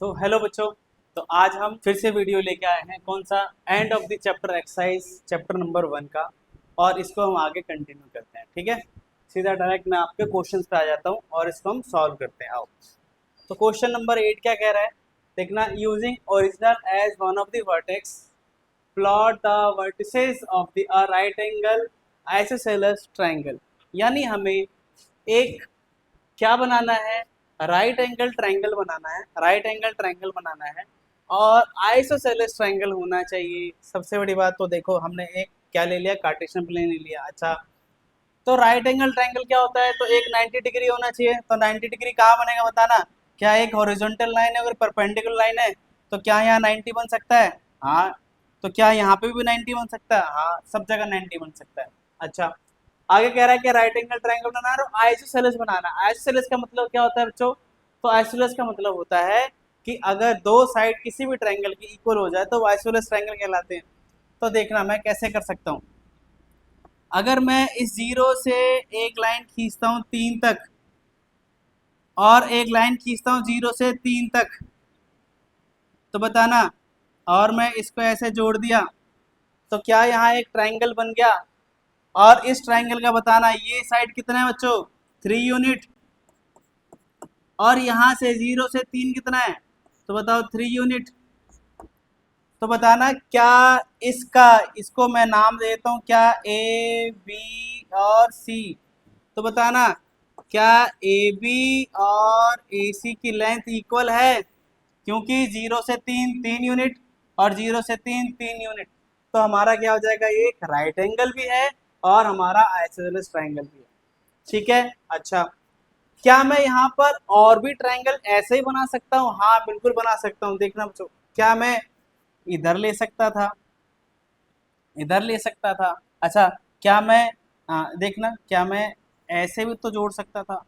तो हेलो बच्चों। तो आज हम फिर से वीडियो लेके आए हैं, कौन सा, end of the chapter exercise chapter number 1 का। और इसको हम आगे कंटिन्यू करते हैं। ठीक है, सीधा डायरेक्ट मैं आपके क्वेश्चंस पे आ जाता हूँ और इसको हम सॉल्व करते हैं। आओ, तो क्वेश्चन नंबर 8 क्या कह रहा है, देखना। Using original edge one of the vertex, plot the vertices of the right angle isosceles triangle. यानी हमें एक क्या बनाना है, राइट एंगल ट्रायंगल बनाना है, राइट एंगल ट्रायंगल बनाना है और आइसोसेलेस ट्रायंगल होना चाहिए। सबसे बड़ी बात तो देखो, हमने एक क्या ले लिया, कार्टेशियन प्लेन ले लिया। अच्छा, तो राइट एंगल ट्रायंगल क्या होता है, तो एक 90 डिग्री होना चाहिए। तो 90 डिग्री कहाँ बनेगा बताना। क्या एक हॉरिजॉन्टल लाइन है, अगर परपेंडिकुलर लाइन है तो क्या यहाँ 90 बन सकता है? हाँ। तो क्या यहाँ पे भी 90 बन सकता है? हाँ, सब जगह 90 बन सकता है। अच्छा, आगे कह रहा है कि राइट एंगल ट्रायंगल बनाना है और आइसोसेलेस बनाना है। आइसोसेलेस का मतलब क्या होता है बच्चों? तो आइसोसेलेस का मतलब होता है कि अगर दो साइड किसी भी ट्रायंगल की इक्वल हो जाए तो वो आइसोसेलेस ट्रायंगल कहलाते हैं। तो देखना मैं कैसे कर सकता हूँ। अगर मैं इस जीरो से एक लाइन खींचता हूँ 3 तक और एक लाइन खींचता हूँ 0 से 3 तक, तो बताना, और मैं इसको ऐसे जोड़ दिया तो क्या यहाँ एक ट्रायंगल बन गया? और इस ट्रायंगल का बताना, ये साइड कितना है बच्चों? 3 यूनिट। और यहाँ से 0 से 3 कितना है? तो बताओ 3 यूनिट। तो बताना क्या इसका, इसको मैं नाम देता हूँ क्या, ए बी और सी। तो बताना क्या ए बी और ए सी की लेंथ इक्वल है? क्योंकि 0 से 3 3 यूनिट और 0 से 3 3 यूनिट। तो हमारा क्या हो जाएगा, ये एक राइट एंगल भी है और हमारा आइसोसेलेस ट्रायंगल भी है। ठीक है। अच्छा, क्या मैं यहाँ पर और भी ट्रायंगल ऐसे ही बना सकता हूँ? हाँ, बिल्कुल बना सकता हूँ। देखना बच्चों, क्या मैं इधर ले सकता था, इधर ले सकता था। अच्छा, क्या मैं देखना, क्या मैं ऐसे भी तो जोड़ सकता था?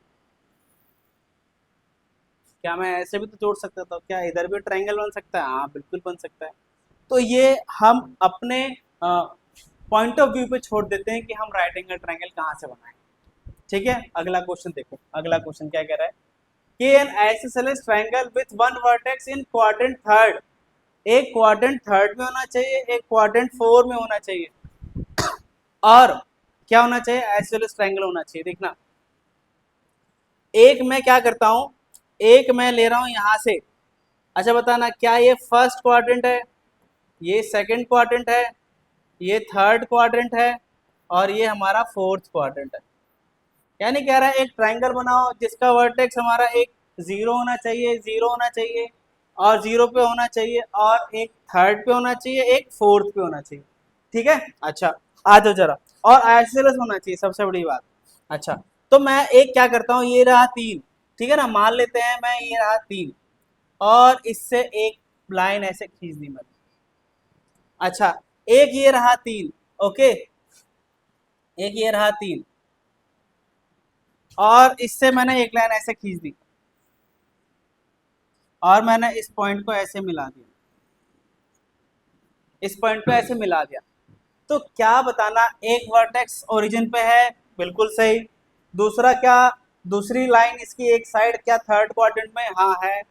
क्या मैं ऐसे भी तो जोड़ सकता था? क्या इधर भी ट्रायंगल बन सकता है? हाँ, बिल्कुल बन सकता है। तो ये हम अपने पॉइंट ऑफ व्यू पे छोड़ देते हैं कि हम राइट एंगल ट्रायंगल कहाँ से बनाएं। ठीक है, अगला क्वेश्चन देखो। अगला क्वेश्चन क्या कह रहा है कि N isosceles triangle with one vertex in quadrant third. एक क्वाड्रेंट थर्ड में होना चाहिए, एक क्वाड्रेंट 4 में होना चाहिए, और क्या होना चाहिए, आइसोसेलेस ट्रायंगल होना चाहिए। देखना, एक मैं क्या करता हूं, एक मैं ले रहा हूं यहां से। अच्छा, बताना क्या ये फर्स्ट क्वाड्रेंट है, ये सेकंड क्वाड्रेंट है, ये थर्ड क्वाड्रेंट है और ये हमारा फोर्थ क्वाड्रेंट है। यानी कह रहा है एक ट्रायंगल बनाओ जिसका वर्टेक्स हमारा एक 0 होना चाहिए, 0 होना चाहिए और 0 पे होना चाहिए, और एक थर्ड पे होना चाहिए, एक फोर्थ पे होना चाहिए। ठीक है। अच्छा, आ जाओ जरा। और आइसोसेलेस होना चाहिए, सबसे बड़ी बात। अच्छा, तो मैं एक क्या करता हूँ, ये रहा 3। ठीक है ना, मान लेते हैं मैं ये रहा 3 और इससे एक लाइन ऐसे खींच दी मैंने। अच्छा, एक ये रहा 3। ओके, एक ये रहा 3 और इससे मैंने एक लाइन ऐसे खींच दी और मैंने इस पॉइंट को ऐसे मिला दिया, इस पॉइंट को ऐसे मिला दिया। तो क्या बताना, एक वर्टेक्स ओरिजिन पे है, बिल्कुल सही। दूसरा क्या, दूसरी लाइन इसकी एक साइड क्या थर्ड क्वाड्रेंट में? हाँ है।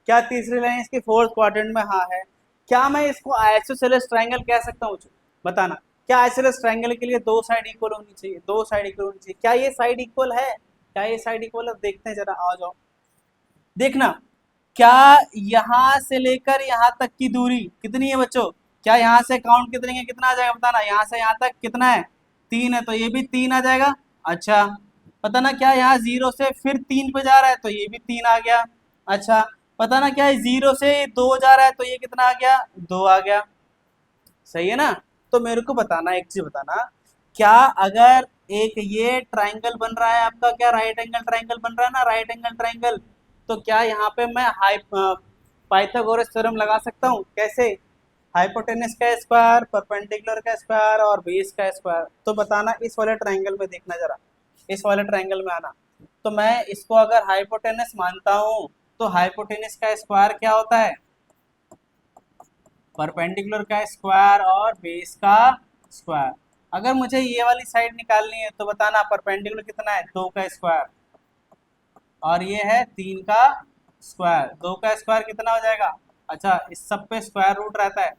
क्या तीसरी लाइन इसकी फोर्थ क्वाड्रेंट में? हाँ है। क्या मैं इसको आइसोसेलेस ट्रायंगल कह सकता हूँ? बताना, क्या आइसोसेलेस ट्रायंगल के लिए दो साइड इक्वल होनी चाहिए, दो साइड इक्वल होनी चाहिए। क्या ये साइड इक्वल है? क्या ये साइड इक्वल है? देखते हैं जरा, आ जाओ। देखना, क्या यहां से लेकर यहां तक की दूरी कितनी है बच्चों? क्या यहां से काउंट कितनी है, कितना आ जाएगा बताना। यहां से यहां तक कितना है? 3 है, तो ये भी 3 आ जाएगा। अच्छा, पता ना क्या यहाँ 0 से फिर 3 पे जा रहा है, तो ये भी 3 आ गया। अच्छा, पता ना क्या 0 से 2 जा रहा है, तो ये कितना आ गया? 2 आ गया। सही है ना? तो मेरे को बताना, एक चीज बताना, क्या अगर एक ये ट्रायंगल बन रहा है आपका, क्या राइट एंगल ट्रायंगल बन रहा है ना, राइट एंगल ट्रायंगल, तो क्या यहाँ पे मैं पाइथागोरस थ्योरम लगा सकता हूँ? कैसे? हाइपोटेनस का स्क्वायर, परपेंडिकुलर का स्क्वायर और बेस का स्क्वायर। तो बताना, इस वाले ट्रायंगल में देखना जरा, इस वाले ट्रायंगल में आना। तो मैं इसको अगर हाइपोटेनस मानता हूँ तो हाइपोटेनस का स्क्वायर क्या होता है? परपेंडिकुलर का स्क्वायर और बेस का स्क्वायर। अगर मुझे ये वाली साइड निकालनी है तो बताना, परपेंडिकुलर कितना है? 2 का स्क्वायर और ये है 3 का स्क्वायर, 2 का स्क्वायर कितना हो जाएगा? अच्छा, इस सब पे स्क्वायर रूट रहता है,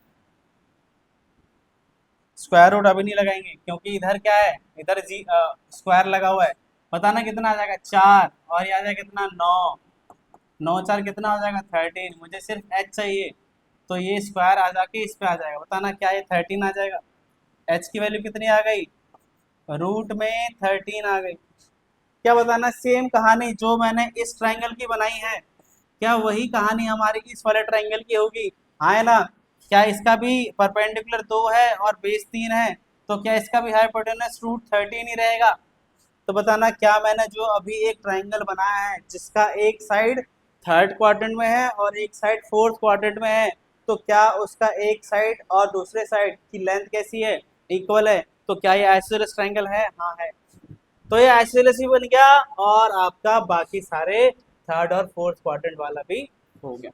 स्क्वायर रूट अभी नहीं लगाएंगे क्योंकि इधर क्या है, इधर जी स्क्वायर लगा हुआ है। बताना कितना आ जाएगा? 4, और ये आ जाएगा कितना? 9, 9 4 कितना हो जाएगा? 13। मुझे सिर्फ एच चाहिए, तो ये स्क्वायर आ जाके इस पे आ जाएगा। बताना क्या ये 13 आ जाएगा? एच की वैल्यू कितनी आ गई? रूट में 13 आ गई। क्या बताना, सेम कहानी जो मैंने इस ट्राइंगल की बनाई है, क्या वही कहानी हमारी इस वाले ट्राइंगल की होगी? हाँ है ना? क्या इसका भी परपेंडिकुलर 2 है और बेस 3 है, तो क्या इसका भी हाइपोटेनस रूट 13 ही रहेगा? तो बताना, क्या मैंने जो अभी एक ट्राइंगल बनाया है जिसका एक साइड थर्ड क्वाड्रेंट में है और एक साइड फोर्थ क्वाड्रेंट में है, तो क्या उसका एक साइड और दूसरे साइड की लेंथ कैसी है? इक्वल है। तो क्या ये आइसोसेलेस ट्राइंगल है? हाँ है। तो ये आइसोसेलेस भी बन गया और आपका बाकी सारे थर्ड और फोर्थ क्वाड्रेंट वाला भी हो गया।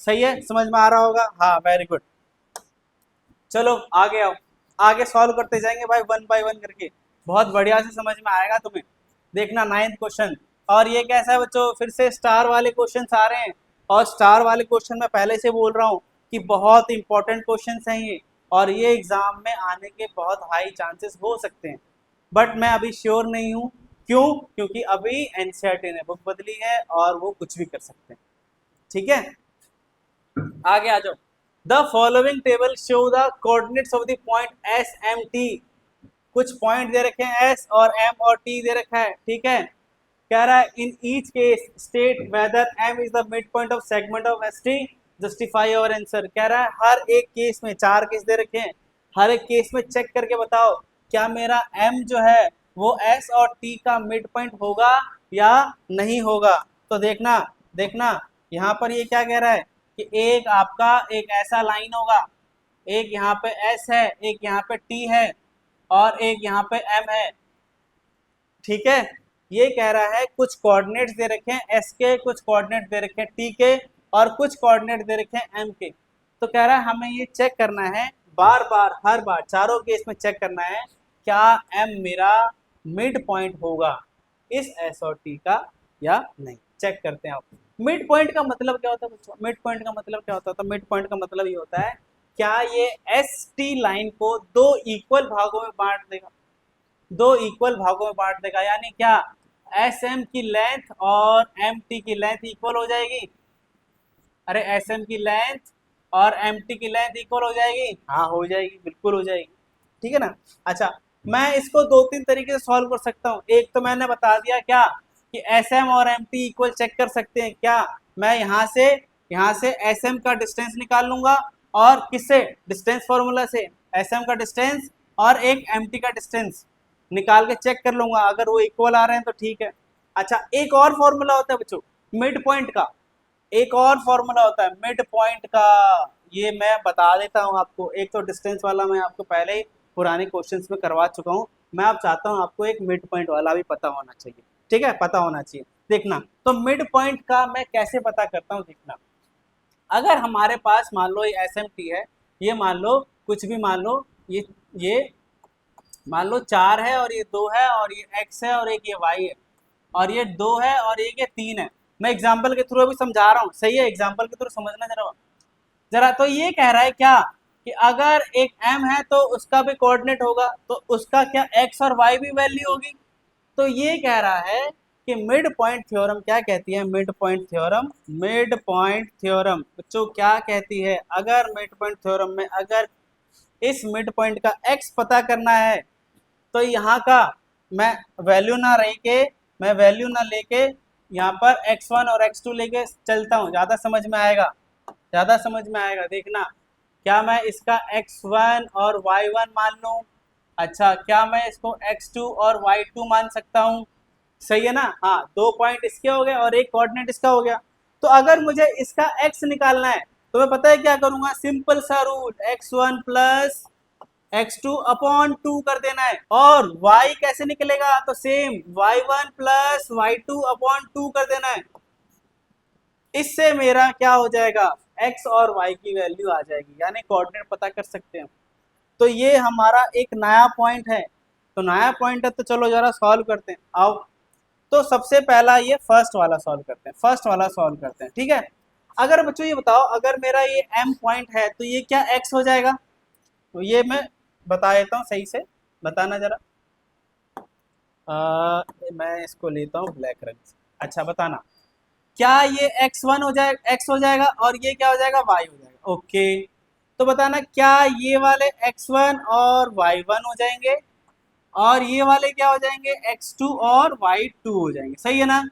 सही है, समझ में आ रहा होगा? हाँ, वेरी गुड। चलो आगे आओ, आगे सॉल्व करते जाएंगे भाई, वन बाय वन करके, बहुत बढ़िया से समझ में आएगा तुम्हें। देखना 9th क्वेश्चन, और ये कैसा है बच्चों, फिर से स्टार वाले क्वेश्चन आ रहे हैं। और स्टार वाले क्वेश्चन मैं पहले से बोल रहा हूँ कि बहुत इंपॉर्टेंट क्वेश्चन हैं ये, और ये एग्जाम में आने के बहुत हाई चांसेस हो सकते हैं, बट मैं अभी श्योर नहीं हूँ। क्यों? क्योंकि अभी एनसीईआरटी ने बुक बदली है और वो कुछ भी कर सकते हैं। ठीक है, आगे आ जाओ। The following table show the coordinates of the point S M T. कुछ पॉइंट दे रखे हैं एस और एम और टी दे रखा है, ठीक है। कह रहा है in each case state whether M is the mid point of segment of S T, justify your answer. कह रहा है हर एक केस में, 4 केस दे रखे हैं, हर एक केस में चेक करके बताओ क्या मेरा एम जो है वो एस और टी का मिड पॉइंट होगा या नहीं होगा। तो देखना, देखना यहाँ पर ये क्या कह रहा है कि एक आपका एक ऐसा लाइन होगा, एक यहाँ पे एस है, एक यहाँ पे टी है और एक यहाँ पे एम है, ठीक है। ये कह रहा है कुछ कोऑर्डिनेट्स दे रखे हैं एस के, कुछ कोऑर्डिनेट दे रखे हैं टी के, और कुछ कोऑर्डिनेट दे रखे हैं एम के। तो कह रहा है हमें ये चेक करना है बार बार, हर बार चारों केस में चेक करना है क्या एम मेरा मिड पॉइंट होगा इस एस और टी का या नहीं। चेक करते हैं आप। मिड पॉइंट का मतलब क्या होता है बच्चों? मिड पॉइंट का मतलब क्या होता है? तो मिड पॉइंट का मतलब ये होता है क्या ये एस टी लाइन को 2 इक्वल भागों में बांट देगा, 2 इक्वल भागों में बांट देगा, यानी क्या एस एम की लेंथ और एम टी की लेंथ इक्वल हो जाएगी? अरे एस एम की लेंथ और एम टी की लेंथ इक्वल हो जाएगी? हाँ हो जाएगी, बिल्कुल हो जाएगी, ठीक है ना। अच्छा, मैं इसको 2-3 तरीके से सॉल्व कर सकता हूँ। एक तो मैंने बता दिया क्या कि एस एम और एम टी इक्वल चेक कर सकते हैं क्या, मैं यहाँ से एस एम का डिस्टेंस निकाल लूंगा और किससे, डिस्टेंस फॉर्मूला से एस एम का डिस्टेंस और एक एम टी का डिस्टेंस निकाल के चेक कर लूंगा, अगर वो इक्वल आ रहे हैं तो ठीक है। अच्छा, एक और फॉर्मूला होता है बच्चों मिड पॉइंट का, एक और फॉर्मूला होता है मिड पॉइंट का, ये मैं बता देता हूँ आपको। एक तो डिस्टेंस वाला मैं आपको पहले ही पुराने क्वेश्चंस में करवा चुका हूँ, मैं अब चाहता हूँ आपको एक मिड पॉइंट वाला भी पता होना चाहिए, ठीक है, पता होना चाहिए। देखना, तो मिड पॉइंट का मैं कैसे पता करता हूँ, देखना। अगर हमारे पास मान लो ये एस एम टी है, ये मान लो कुछ भी मान लो, ये मान लो 4 है और ये 2 है और ये x है और एक ये y है, और ये 2 है और एक ये 3 है। मैं एग्जाम्पल के थ्रू अभी समझा रहा हूँ, सही है, एग्जाम्पल के थ्रू समझना जरा जरा। तो ये कह रहा है क्या कि अगर एक m है तो उसका भी कोऑर्डिनेट होगा, तो उसका क्या x और y भी वैल्यू होगी। तो ये कह रहा है कि मिड पॉइंट थ्योरम क्या कहती है, mid point theorem, mid point theorem बच्चों क्या कहती है, अगर मिड पॉइंट थ्योरम में अगर इस मिड पॉइंट का x पता करना है तो यहाँ का मैं वैल्यू ना रह के, मैं वैल्यू ना लेके यहाँ पर x1 और x2 लेके चलता हूँ, ज़्यादा समझ में आएगा, ज़्यादा समझ में आएगा। देखना, क्या मैं इसका x1 और y1 मान लूँ? अच्छा, क्या मैं इसको x2 और y2 मान सकता हूँ? सही है ना। हाँ, 2 पॉइंट इसके हो गए और एक कोऑर्डिनेट इसका हो गया। तो अगर मुझे इसका x निकालना है तो मैं पता है क्या करूंगा, सिंपल सा rule, x1 plus x2 upon 2 कर देना है। और y कैसे निकलेगा, तो same y1 plus y2 upon 2 कर देना है। इससे मेरा क्या हो जाएगा, x और y की वैल्यू आ जाएगी, यानी कोऑर्डिनेट पता कर सकते हैं। तो ये हमारा एक नया पॉइंट है, तो नया पॉइंट है तो चलो जरा सॉल्व करते हैं, आओ। तो सबसे पहला ये फर्स्ट वाला सॉल्व करते हैं, फर्स्ट वाला सॉल्व करते हैं, ठीक है। अगर बच्चों ये बताओ, अगर मेरा ये m पॉइंट है तो ये क्या x हो जाएगा? तो ये मैं बता देता हूँ, सही से बताना जरा। मैं इसको लेता हूँ ब्लैक रंग से। अच्छा बताना, क्या ये x1 हो जाएगा, x हो जाएगा, और ये क्या हो जाएगा, y हो जाएगा। ओके, तो बताना क्या ये वाले x1 और y1 हो जाएंगे, और ये वाले क्या हो जाएंगे, x2 और y2 हो जाएंगे, सही है ना?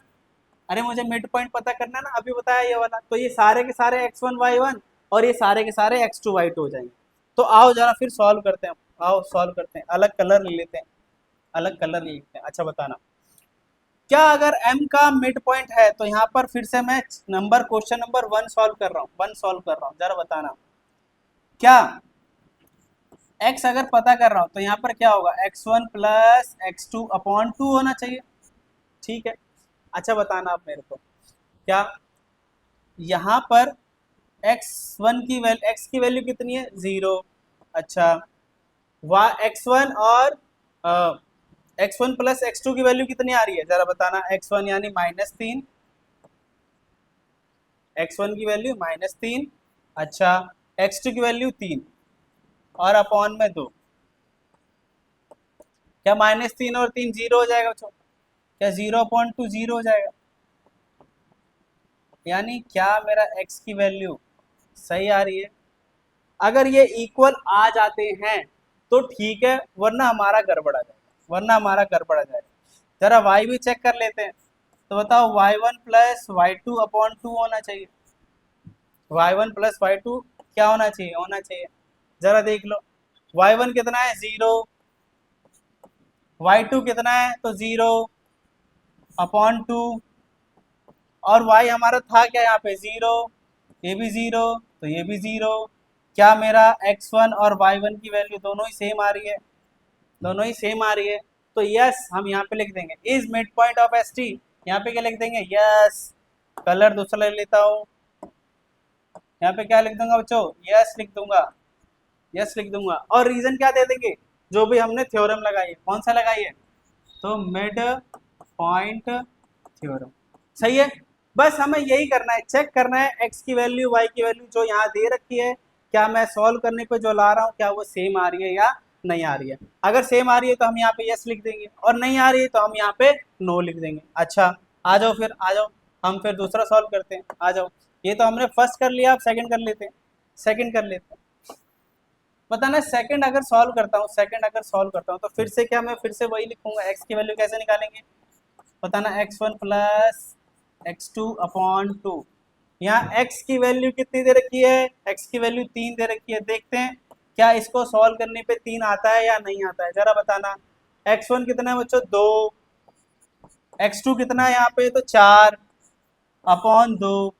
अरे मुझे मिड पॉइंट पता करना है ना, अभी बताया ये वाला। तो ये सारे के सारे x1 y1 और ये सारे के सारे x2 y2 हो जाएंगे। तो आओ जरा फिर सॉल्व करते हैं, आओ सॉल्व करते हैं। अलग कलर ले लेते हैं, अलग कलर ले लेते हैं। अच्छा बताना, क्या अगर m का मिड पॉइंट है तो यहाँ पर फिर से मैं क्वेश्चन नंबर 1 सॉल्व कर रहा हूँ, 1 सॉल्व कर रहा हूँ, जरा बताना क्या x अगर पता कर रहा हूँ तो यहाँ पर क्या होगा, x1 प्लस x2 अपॉन 2 होना चाहिए, ठीक है। अच्छा बताना आप मेरे को, क्या यहाँ पर x1 की वैल्यू, x की वैल्यू कितनी है, 0। अच्छा, x1 और x1 प्लस x2 की वैल्यू कितनी आ रही है, जरा बताना। x1 यानी -3, x1 की वैल्यू -3। अच्छा, x2 की वैल्यू 3 और अपॉन में 2। क्या -3 और 3 0 हो जाएगा बच्चों? क्या 0/2 0 हो जाएगा? यानी क्या मेरा x की वैल्यू सही आ रही है? अगर ये इक्वल आ जाते हैं तो ठीक है, वरना हमारा गड़बड़ आ जाएगा, वरना हमारा गड़बड़ आ जाएगा। जरा y भी चेक कर लेते हैं, तो बताओ y1 प्लस y2 अपॉन 2 होना चाहिए। y1 प्लस y2 क्या होना चाहिए, होना चाहिए, जरा देख लो। y1 कितना है, 0, y2 कितना है, तो 0 अपॉन 2, और y हमारा था क्या यहाँ पे, 0, ये भी 0, तो ये भी 0। क्या मेरा x1 और y1 की वैल्यू दोनों ही सेम आ रही है, दोनों ही सेम आ रही है। तो यस हम यहाँ पे लिख देंगे is mid point of S T. यहाँ पे क्या लिख देंगे, यस। कलर दूसरा ले लेता हूँ, यहाँ पे क्या लिख दूंगा बच्चों, यस लिख दूंगा, यस लिख दूंगा। और रीजन क्या दे देंगे, जो भी हमने थ्योरम लगाई है, कौन सा लगाई है, तो मिड पॉइंट थ्योरम, सही है। बस हमें यही करना है, चेक करना है एक्स की वैल्यू वाई की वैल्यू जो यहाँ दे रखी है, क्या मैं सॉल्व करने पे जो ला रहा हूँ क्या वो सेम आ रही है या नहीं आ रही है। अगर सेम आ रही है तो हम यहाँ पे यस लिख देंगे, और नहीं आ रही है तो हम यहाँ पे नो लिख देंगे। अच्छा आ जाओ फिर, आ जाओ हम फिर दूसरा सॉल्व करते हैं, आ जाओ। ये तो हमने फर्स्ट कर लिया, अब सेकंड कर लेते हैं, सेकंड कर लेते हैं। पता ना सेकंड अगर सॉल्व करता हूँ, सेकंड अगर सॉल्व करता हूँ तो फिर से क्या, मैं फिर से वही लिखूंगा, एक्स की वैल्यू कैसे निकालेंगे, पता ना x1 प्लस x2 अपॉन 2। यहाँ x की वैल्यू कितनी दे रखी है, x की वैल्यू 3 दे रखी है। देखते हैं क्या इसको सॉल्व करने पे 3 आता है या नहीं आता है, जरा बताना। x1 कितना है बच्चों, 2, x2 कितना है यहाँ पे, तो 4 अपॉन 2,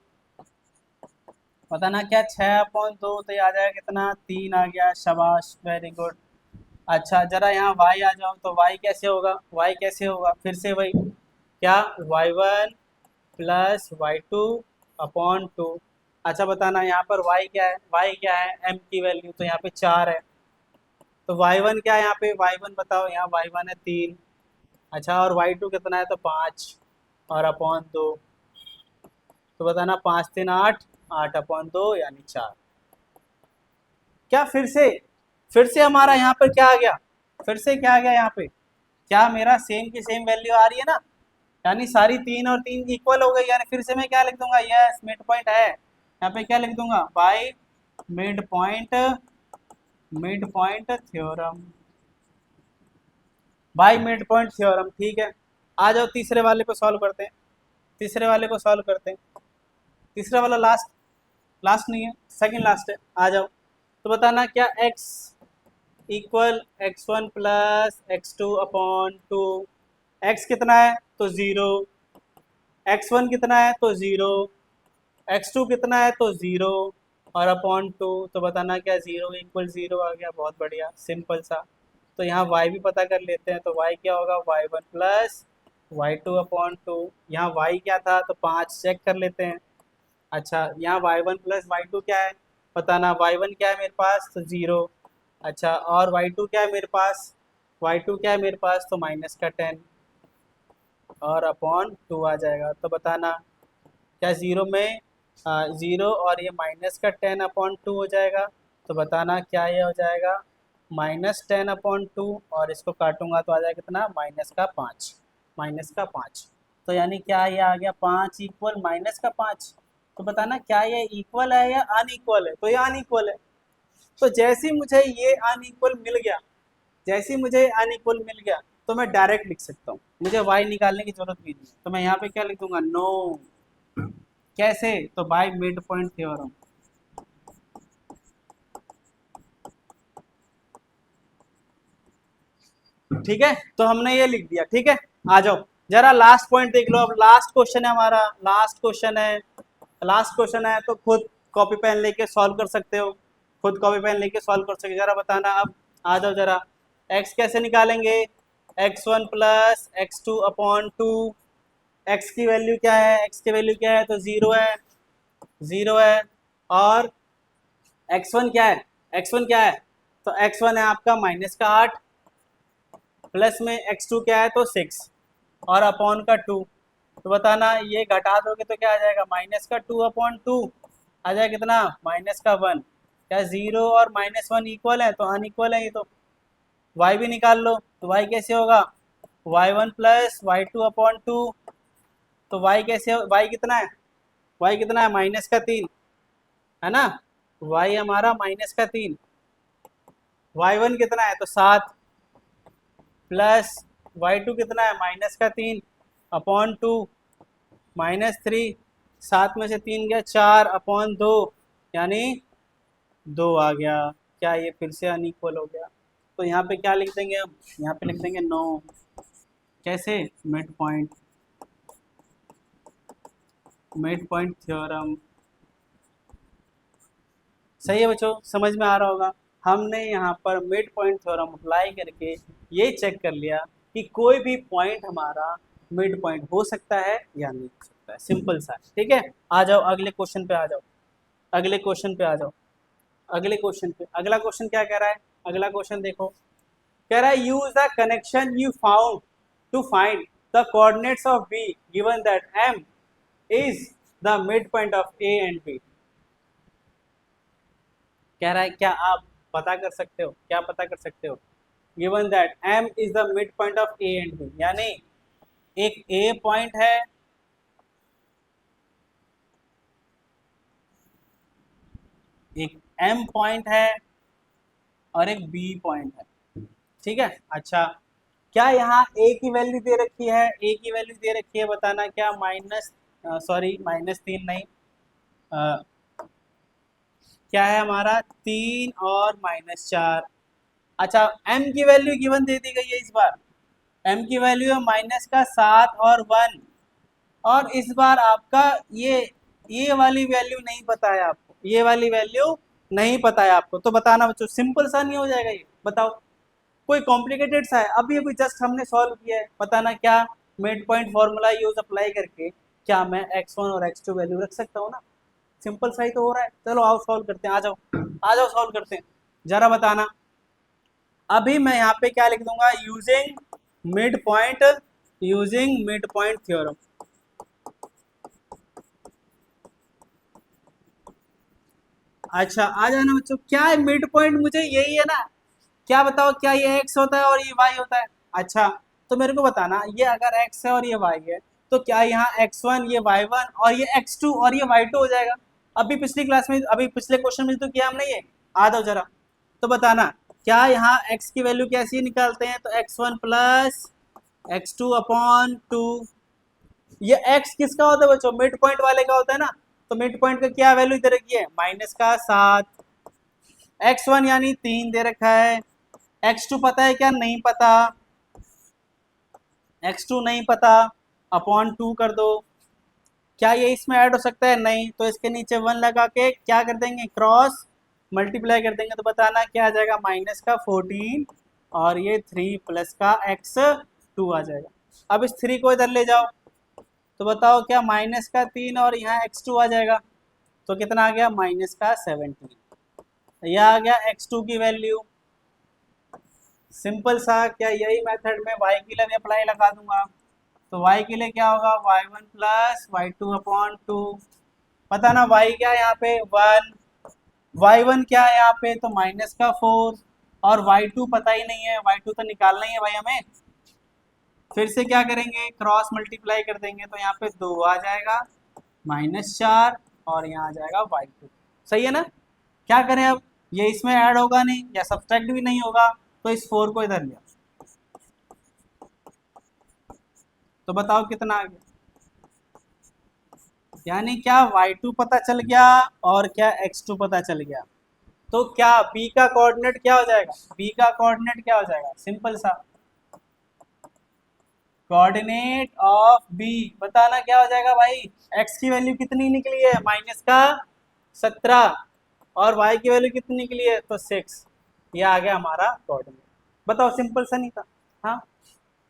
पता ना क्या 6 अपॉन 2, तो ये आ जाएगा कितना, 3 आ गया, शाबाश वेरी गुड। अच्छा जरा यहाँ y आ जाओ, तो y कैसे होगा, y कैसे होगा, फिर से वही, क्या y1 प्लस y2 अपॉन 2। अच्छा बताना यहाँ पर y क्या है, y क्या है, m की वैल्यू तो यहाँ पे 4 है, तो y1 क्या है यहाँ पे, y1 बताओ, यहाँ y1 है 3। अच्छा और y2 कितना है, तो 5 और अपॉन 2, तो बताना 5 3 8, 8 अपॉन 2 यानी 4। क्या फिर से हमारा यहाँ पर क्या आ गया, फिर से क्या आ गया यहाँ पे, क्या मेरा सेम की सेम वैल्यू आ रही है ना, यानी सारी 3 और 3 इक्वल हो गई। यानी फिर से मैं क्या लिख दूंगा, यस मिड पॉइंट है, यहाँ पे क्या लिख दूंगा, by mid point, mid point theorem, by mid point theorem, ठीक है। आ जाओ तीसरे वाले को सॉल्व करते हैं, तीसरे वाले को सॉल्व करते हैं। तीसरा वाला लास्ट, लास्ट नहीं है, सेकंड लास्ट है, आ जाओ। तो बताना क्या x equal x1 plus x2 upon 2, x कितना है तो 0, x1 कितना है तो 0, x2 कितना है तो 0 और अपॉन 2, तो बताना क्या 0 इक्वल 0 आ गया, बहुत बढ़िया सिंपल सा। तो यहाँ y भी पता कर लेते हैं, तो y क्या होगा, y1 प्लस y2 अपॉन 2। यहाँ y क्या था, तो 5 चेक कर लेते हैं। अच्छा यहाँ y1 प्लस y2 क्या है, बताना y1 क्या है मेरे पास, तो 0। अच्छा और y2 क्या है मेरे पास, y2 क्या है मेरे पास, तो -10। और अपॉन 2 आ जाएगा। तो बताना क्या ज़ीरो में ज़ीरो और ये माइनस का 10/2 हो जाएगा। तो बताना क्या ये हो जाएगा -10/2, और इसको काटूंगा तो आ जाएगा कितना -5, -5। तो यानी क्या ये आ गया 5 इक्वल -5। तो बताना क्या ये इक्वल है या अनइक्वल है। तो ये अनइक्वल है। तो जैसे ही मुझे ये अनइक्वल मिल गया, जैसे ही मुझे अनइक्वल मिल गया, तो मैं डायरेक्ट लिख सकता हूँ, मुझे y निकालने की जरूरत भी नहीं है। तो मैं यहाँ पे क्या लिख दूंगा, नो। कैसे, तो बाय मिड पॉइंट थ्योरम। ठीक है, तो हमने ये लिख दिया। ठीक है, आ जाओ जरा लास्ट पॉइंट देख लो। अब लास्ट क्वेश्चन है हमारा, लास्ट क्वेश्चन है, लास्ट क्वेश्चन है, तो खुद कॉपी पेन लेके सॉल्व कर सकते हो, खुद कॉपी पेन लेके सॉल्व कर सकते हो। जरा बताना अब, आ जाओ जरा। x कैसे निकालेंगे, x1 प्लस x2/2। x की वैल्यू क्या है, x की वैल्यू क्या है, तो 0 है, 0 है। और x1 क्या है, x1 क्या है, तो x1 है आपका -8, प्लस में x2 क्या है, तो 6, और अपॉन का 2। तो बताना ये घटा दोगे तो क्या आ जाएगा, -2/2 आ जाएगा कितना, -1। क्या 0 और -1 इक्वल है, तो अनइक्वल है ये। तो y भी निकाल लो, तो y कैसे होगा, y1 प्लस y2/2। तो y कैसे, y कितना है, y कितना है, -3 है ना, y हमारा -3। y1 कितना है, तो 7, प्लस y2 कितना है, -3/2 -3, 7 में से 3 गया 4/2, यानी 2 आ गया। क्या ये फिर से अनइक्वल हो गया। तो यहाँ पे क्या लिख देंगे हम, यहाँ पे लिख देंगे नो। कैसे, mid point, mid point theorem. सही है बच्चों, समझ में आ रहा होगा। हमने यहाँ पर मिड पॉइंट थ्योरम अप्लाई करके ये चेक कर लिया कि कोई भी पॉइंट हमारा मिड पॉइंट हो सकता है या नहीं हो सकता है। सिंपल सा, ठीक है। आ जाओ अगले क्वेश्चन पे, आ जाओ अगले क्वेश्चन पे, आ जाओ अगले क्वेश्चन पे। अगला क्वेश्चन क्या कह रहा है, अगला क्वेश्चन देखो, कह रहा है use the connection you found to find the coordinates of B given that M is the mid point of A and B. कह रहा है क्या आप पता कर सकते हो, क्या पता कर सकते हो, given that m is the mid point of a and b। यानी एक a पॉइंट है, एक m पॉइंट है, और एक b पॉइंट है। ठीक है, अच्छा क्या यहाँ a की वैल्यू दे रखी है, a की वैल्यू दे रखी है, बताना क्या -3 नहीं, अ, क्या है हमारा 3 और -4। अच्छा m की वैल्यू गिवन दे दी गई है इस बार, m की वैल्यू है -7 और 1। और इस बार आपका ये वाली वैल्यू नहीं पता है आपको, ये वाली वैल्यू नहीं पता है आपको। तो बताना बच्चों, सिंपल सा नहीं हो जाएगा ये, बताओ कोई कॉम्प्लिकेटेड सा है, अभी अभी जस्ट हमने सॉल्व किया है। बताना क्या mid point formula use apply करके क्या मैं x1 और x2 वैल्यू रख सकता हूँ ना। सिंपल सा ही तो हो रहा है। चलो आओ सॉल्व करते हैं, आ जाओ, आ जाओ सॉल्व करते हैं। जरा बताना, अभी मैं यहाँ पे क्या लिख दूंगा, mid point using mid point theorem. अच्छा आ जाना बच्चों, क्या है मिड पॉइंट, मुझे यही है ना, क्या बताओ क्या ये x होता है और ये y होता है। अच्छा तो मेरे को बताना, ये अगर x है और ये y है, तो क्या यहाँ x1 ये y1 और ये x2 और ये y2 हो जाएगा। अभी पिछली क्लास में, अभी पिछले क्वेश्चन में तो किया हमने ये, आ जाओ जरा। तो बताना क्या यहाँ x की वैल्यू कैसी निकालते हैं, तो x1 प्लस x2/2। ये x किसका होता है बच्चों, मिड पॉइंट वाले का होता है ना। तो मिड पॉइंट का क्या वैल्यू दे रखी है, -7, x1 यानी 3 दे रखा है, x2 पता है क्या, नहीं पता, x2 नहीं पता, /2 कर दो। क्या ये इसमें ऐड हो सकता है, नहीं, तो इसके नीचे 1 लगा के क्या कर देंगे, क्रॉस मल्टीप्लाई कर देंगे। तो बताना क्या आ जाएगा, -14, और ये 3 प्लस का x2 आ जाएगा। अब इस 3 को इधर ले जाओ, तो बताओ क्या -3 और यहाँ x2 आ जाएगा, तो कितना आ गया, -17। यह आ गया x2 की वैल्यू। सिंपल सा, क्या यही मेथड में y की लिए अप्लाई लगा दूंगा। तो y के लिए क्या होगा, y1 प्लस y2 अपॉन 2। पता ना y क्या है यहाँ पे 1, y1 क्या है यहाँ पे, तो माइनस का 4, और y2 पता ही नहीं है, y2 तो निकालना ही है भाई हमें। फिर से क्या करेंगे, क्रॉस मल्टीप्लाई कर देंगे, तो यहाँ पे 2 आ जाएगा, -4, और यहाँ आ जाएगा y2। सही है ना। क्या करें अब, ये इसमें ऐड होगा नहीं या सब्सट्रैक्ट भी नहीं होगा, तो इस 4 को इधर लिया, तो बताओ कितना आ गया। यानी क्या y2 पता चल गया और क्या x2 पता चल गया। तो क्या b का कोऑर्डिनेट क्या हो जाएगा, b का कोऑर्डिनेट क्या हो जाएगा, सिंपल सा, कोऑर्डिनेट ऑफ b बताना क्या हो जाएगा भाई, x की वैल्यू कितनी निकली है, माइनस का 17, और y की वैल्यू कितनी निकली है, तो 6। ये आ गया हमारा कोऑर्डिनेट। बताओ सिंपल सा नहीं था। हाँ,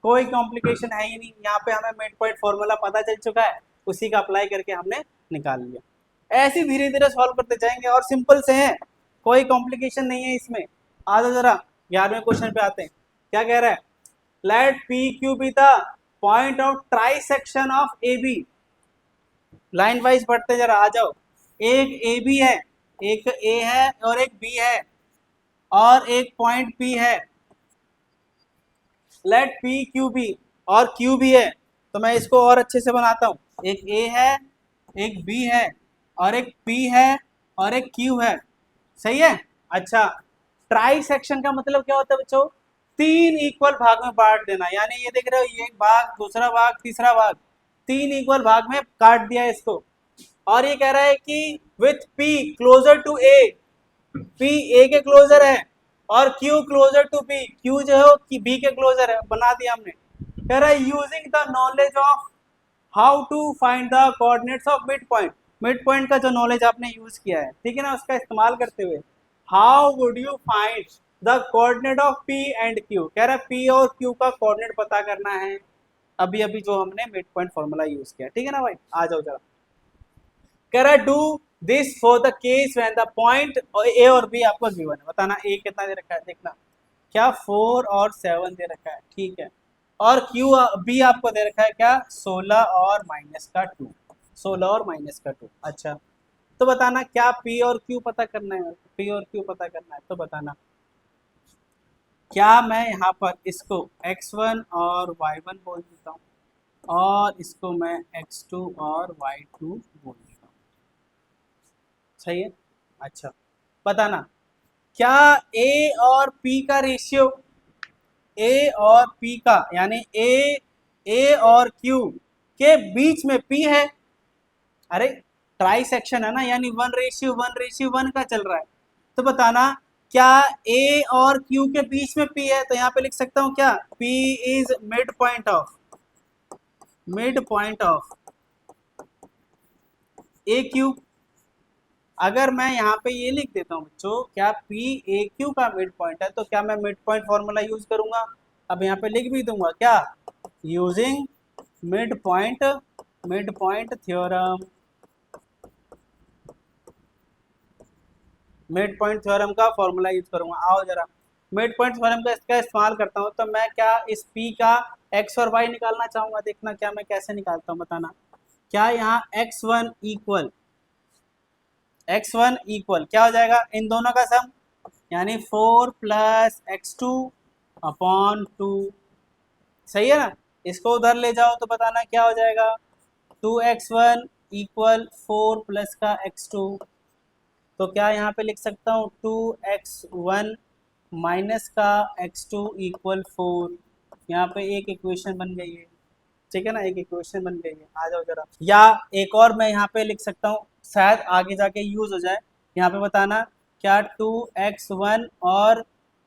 कोई कॉम्प्लिकेशन है ही नहीं, यहाँ पे हमें मिड पॉइंट फॉर्मूला पता चल चुका है, उसी का अप्लाई करके हमने निकाल लिया। ऐसे धीरे धीरे सॉल्व करते जाएंगे और सिंपल से हैं, कोई कॉम्प्लिकेशन नहीं है इसमें। आ जाओ जरा 11वें क्वेश्चन पे आते हैं। क्या कह रहा है, let P Q be the point of trisection of A B. Line wise पढ़ते जरा, आ जाओ। एक ए बी है, एक ए है और एक बी है, और एक पॉइंट पी है। लेट पी क्यू बी, और क्यू भी है, तो मैं इसको और अच्छे से बनाता हूँ। एक ए है, एक बी है, और एक पी है, और एक क्यू है। सही है। अच्छा, ट्राई सेक्शन का मतलब क्या होता है बच्चों, 3 इक्वल भाग में बांट देना। यानी ये देख रहे हो, ये एक भाग, दूसरा भाग, तीसरा भाग, 3 इक्वल भाग में काट दिया इसको। और ये कह रहा है कि with P closer to A, P A के क्लोजर है, और Q closer to B, Q जो है कि बी के क्लोजर है, बना दिया हमने। कह रहा है using the knowledge of how to find the coordinates of mid point. Mid point का जो नॉलेज आपने यूज किया है, ठीक है ना, उसका इस्तेमाल करते हुए how would you find the coordinate of P and Q. कह रहा है पी और क्यू का कोऑर्डिनेट पता करना है, अभी अभी जो हमने मिड पॉइंट फॉर्मूला यूज किया, ठीक है ना भाई। आ जाओ जरा, कह रहा है do this for the case when the point ए और बी आपको गिवन है। बताना ए कितना दे रखा है, देखना क्या 4 और 7 दे रखा है, ठीक है। और क्यू बी आपको दे रखा है क्या, 16 और -2, 16 और -2। अच्छा, तो बताना क्या पी और क्यू पता करना है, पी और क्यू पता करना है, तो बताना क्या मैं यहाँ पर इसको x1 और y1 बोल देता हूँ, और इसको मैं x2 और y2 बोल देता हूँ। सही है। अच्छा, बताना क्या ए और पी का रेशियो, ए और पी का, यानी ए और क्यू के बीच में पी है। अरे ट्राई सेक्शन है ना, यानी 1:1:1 का चल रहा है। तो बताना क्या ए और क्यू के बीच में पी है, तो यहाँ पे लिख सकता हूँ क्या, P is mid point of A Q. अगर मैं यहाँ पे ये लिख देता हूँ बच्चों, क्या पी ए क्यू का मिड पॉइंट है, तो क्या मैं मिड पॉइंट फॉर्मूला यूज करूंगा। अब यहाँ पे लिख भी दूंगा क्या, using mid point theorem, mid point theorem का फॉर्मूला यूज करूंगा। आओ जरा, मिड पॉइंट थ्योरम का इसका इस्तेमाल करता हूँ, तो मैं क्या इस पी का एक्स और वाई निकालना चाहूंगा। देखना क्या मैं कैसे निकालता हूँ, बताना क्या यहाँ x1 इक्वल क्या हो जाएगा, इन दोनों का सम, यानी 4 + x2 अपॉन 2। सही है ना। इसको उधर ले जाओ तो बताना क्या हो जाएगा, 2x1 = 4 प्लस का x2। तो क्या यहाँ पे लिख सकता हूँ 2x1 माइनस का x2 = 4। यहाँ पे एक इक्वेशन बन गई है, ठीक है ना, एक इक्वेशन बन गई है। आ जाओ जरा, या एक और मैं यहाँ पे लिख सकता हूँ, शायद आगे जाके यूज हो जाए। यहाँ पे बताना क्या 2x1 और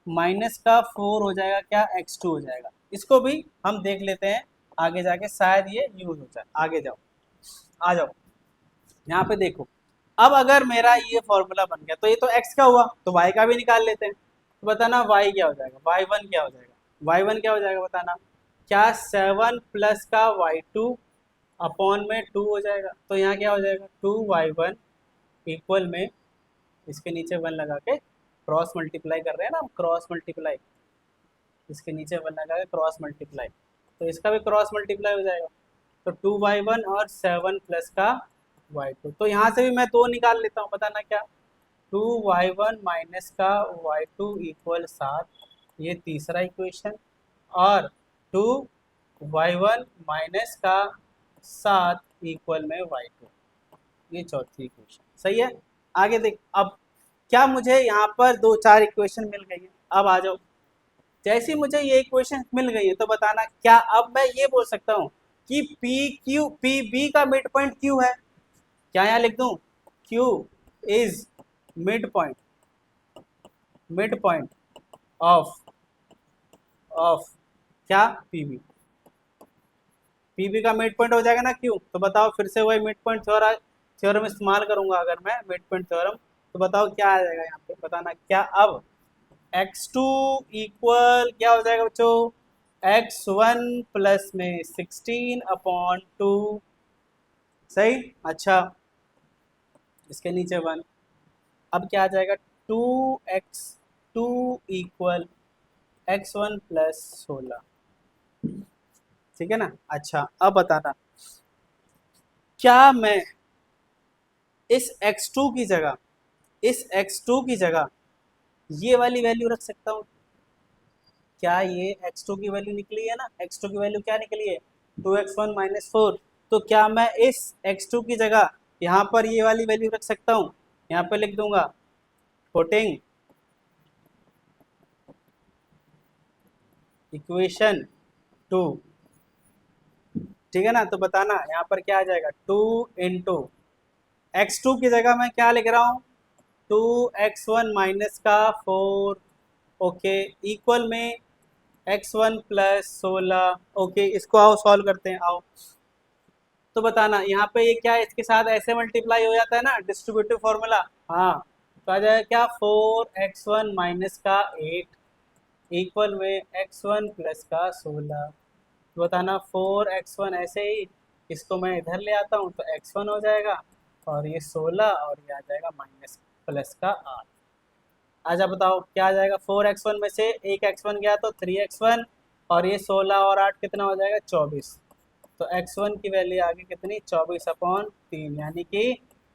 माइनस का 4 हो जाएगा क्या, x2 हो जाएगा। इसको भी हम देख लेते हैं आगे जाके, शायद ये यूज हो जाए। आगे जाओ, आ जाओ, यहाँ पे देखो। अब अगर मेरा ये फॉर्मूला बन गया, तो ये तो x का हुआ, तो y का भी निकाल लेते हैं। तो बताना y क्या हो जाएगा, y1 क्या हो जाएगा, y1 क्या हो जाएगा, बताना क्या 7 प्लस का y2 अपॉन में 2 हो जाएगा। तो यहाँ क्या हो जाएगा, 2y1 इक्वल में, इसके नीचे 1 लगा के क्रॉस मल्टीप्लाई कर रहे हैं ना हम, क्रॉस मल्टीप्लाई, इसके नीचे 1 लगा के क्रॉस मल्टीप्लाई, तो इसका भी क्रॉस मल्टीप्लाई हो जाएगा। तो 2y1 और 7 प्लस का y2, तो यहाँ से भी मैं 2 निकाल लेता हूँ, बताना क्या, 2y1 माइनस का y2 इक्वल 7, ये तीसरा इक्वेशन, और 2y1 माइनस का 7 इक्वल में y2, ये चौथी इक्वेशन। सही है। आगे देख, अब क्या मुझे यहाँ पर 2-4 इक्वेशन मिल गई है। अब आ जाओ, जैसी मुझे ये इक्वेशन मिल गई है तो बताना क्या अब मैं ये बोल सकता हूँ कि पी बी का मिड पॉइंट क्यू है। क्या यहाँ लिख दूं, Q is mid point of क्या, पीबी। पीबी का मिड पॉइंट हो जाएगा ना क्यू, तो बताओ फिर से वही मिड पॉइंट थ्योरम इस्तेमाल करूंगा अगर मैं मिड पॉइंट थ्योरम, तो बताओ क्या आ जाएगा यहाँ पे, बताना क्या। अब x2 इक्वल क्या हो जाएगा बच्चों, x1 प्लस में 16/2। सही। अच्छा, इसके नीचे 1, अब क्या आ जाएगा, 2x2 इक्वल x1 प्लस 16। ठीक है ना। अच्छा, अब बताना क्या मैं इस x2 की जगह ये वाली वैल्यू रख सकता हूँ। क्या ये x2 की वैल्यू निकली है ना, x2 की वैल्यू क्या निकली है, 2x1 माइनस 4। तो क्या मैं इस x2 की जगह यहाँ पर ये वाली वैल्यू रख सकता हूँ, यहाँ पे लिख दूंगा पुटिंग इक्वेशन 2। ठीक है ना। तो बताना यहाँ पर क्या आ जाएगा, 2 इंटू x2 की जगह मैं क्या लिख रहा हूँ, 2x1 माइनस का 4, ओके, इक्वल में x1 प्लस 16। ओके, इसको आओ सॉल्व करते हैं, आओ। तो बताना यहाँ पे ये क्या है, इसके साथ ऐसे मल्टीप्लाई हो जाता है ना, डिस्ट्रीब्यूटिव फॉर्मूला। हाँ, तो आ जाएगा क्या, 4x1 माइनस का 8 इक्वल में x1 प्लस का 16। तो बताना 4x1 ऐसे ही, इसको मैं इधर ले आता हूँ तो x1 हो जाएगा, और ये 16, और ये आ जाएगा माइनस प्लस का 8। आजा बताओ क्या आ जाएगा, 4x1 में से एक x1 गया तो 3x1, और ये 16 और 8 कितना हो जाएगा, 24। तो x1 की वैल्यू आ गई कितनी, 24/3, यानी कि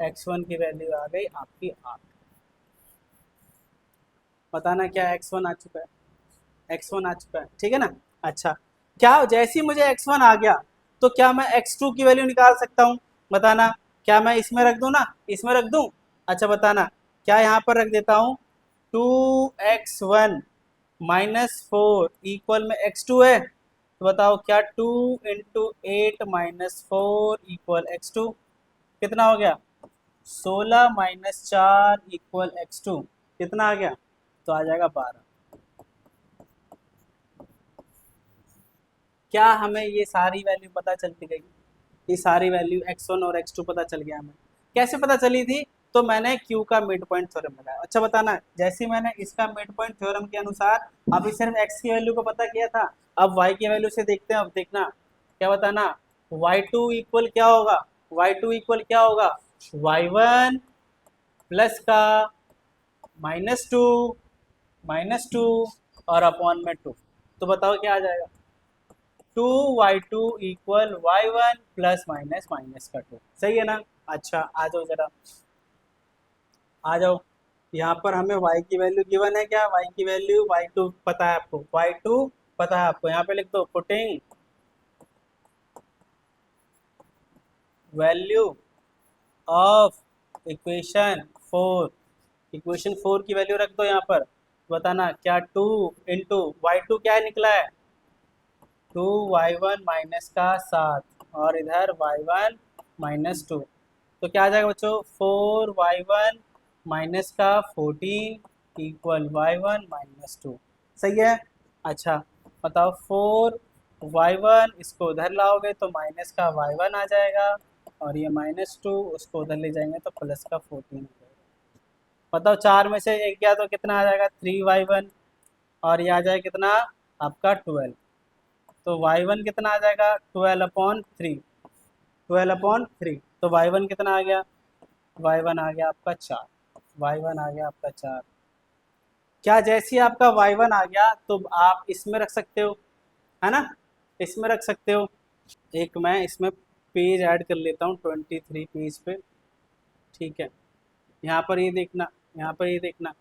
x1 की वैल्यू आ गई आपकी 8। बताना क्या x1 आ चुका है, x1 आ चुका है। ठीक है ना। अच्छा, क्या जैसे ही मुझे x1 आ गया तो क्या मैं x2 की वैल्यू निकाल सकता हूँ, बताना। क्या मैं इसमें रख दूँ ना, इसमें रख दूँ। अच्छा, बताना क्या यहाँ पर रख देता हूँ, 2x1 माइनस 4 इक्वल में x2 है, तो बताओ क्या 2 इंटू 8 माइनस 4 इक्वल x2, कितना हो गया, 16 माइनस 4 इक्वल x2, कितना आ गया, तो आ जाएगा 12। क्या हमें ये सारी वैल्यू पता चलती गई, ये सारी वैल्यू x1 और x2 पता चल गया हमें। कैसे पता चली थी, तो मैंने q का मिड पॉइंट थ्योरम लगाया। अच्छा, बताना जैसे ही मैंने इसका मिड पॉइंट थ्योरम के अनुसार अभी सिर्फ x की वैल्यू को पता किया था, अब y की वैल्यू से देखते हैं। अब देखना क्या, बताना y2 इक्वल क्या होगा, y2 इक्वल क्या होगा, y1 प्लस का -2 और अपॉन में 2। तो बताओ क्या आ जाएगा, 2y2 equal y1 plus minus minus का 2। सही है ना। अच्छा, आ जाओ जरा, आ जाओ। यहाँ पर हमें y की वैल्यू गिवन है, क्या y की वैल्यू, y2 पता है आपको, y2 पता है आपको, यहाँ पे लिख दो putting value of equation 4। Equation 4 की वैल्यू रख दो यहाँ पर। बताना क्या, 2 इंटू y2 क्या निकला है, 2y1 माइनस का 7, और इधर y1 -2। तो क्या आ जाएगा बच्चों, 4y1 माइनस का 14 इक्वल y1 -2। सही है। अच्छा, बताओ 4y1 इसको उधर लाओगे तो माइनस का y1 आ जाएगा, और ये -2 उसको उधर ले जाएंगे तो प्लस का 14 हो जाएगा। बताओ 4 में से एक गया तो कितना आ जाएगा, 3y1, और ये आ जाएगा कितना आपका 12। तो y1 कितना आ जाएगा, 12/3, 12/3। तो y1 कितना आ गया, y1 आ गया आपका 4, y1 आ गया आपका 4। क्या जैसे ही आपका y1 आ गया तो आप इसमें रख सकते हो, है ना। इसमें रख सकते हो। एक मैं इसमें पेज ऐड कर लेता हूँ 23 पेज पे, ठीक है। यहाँ पर ये देखना, यहाँ पर ये देखना,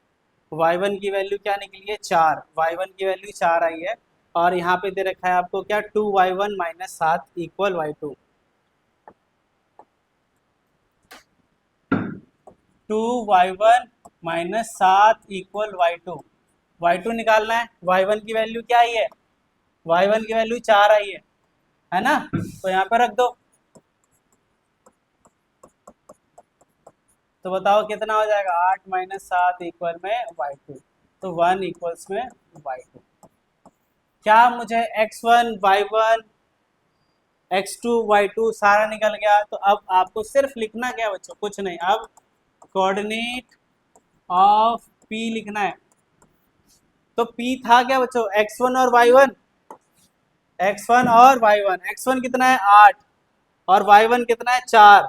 y1 की वैल्यू क्या निकली है 4, y1 की वैल्यू 4 आई है। और यहाँ पे दे रखा है आपको क्या 2y1 minus 7 equal y2, 2y1 minus 7 equal y2, y2 निकालना है। y1 की वैल्यू क्या आई है, y1 की वैल्यू 4 आई है ना, तो यहाँ पे रख दो। तो बताओ कितना हो जाएगा, 8 माइनस 7 इक्वल में y2, तो 1 इक्वल्स में y2। क्या मुझे x1 y1 x2 y2 सारा निकल गया। तो अब आपको सिर्फ लिखना क्या बच्चों, कुछ नहीं, अब कोऑर्डिनेट ऑफ p लिखना है। तो p था क्या बच्चों, x1 और y1, x1 और y1, x1 कितना है 8 और y1 कितना है 4,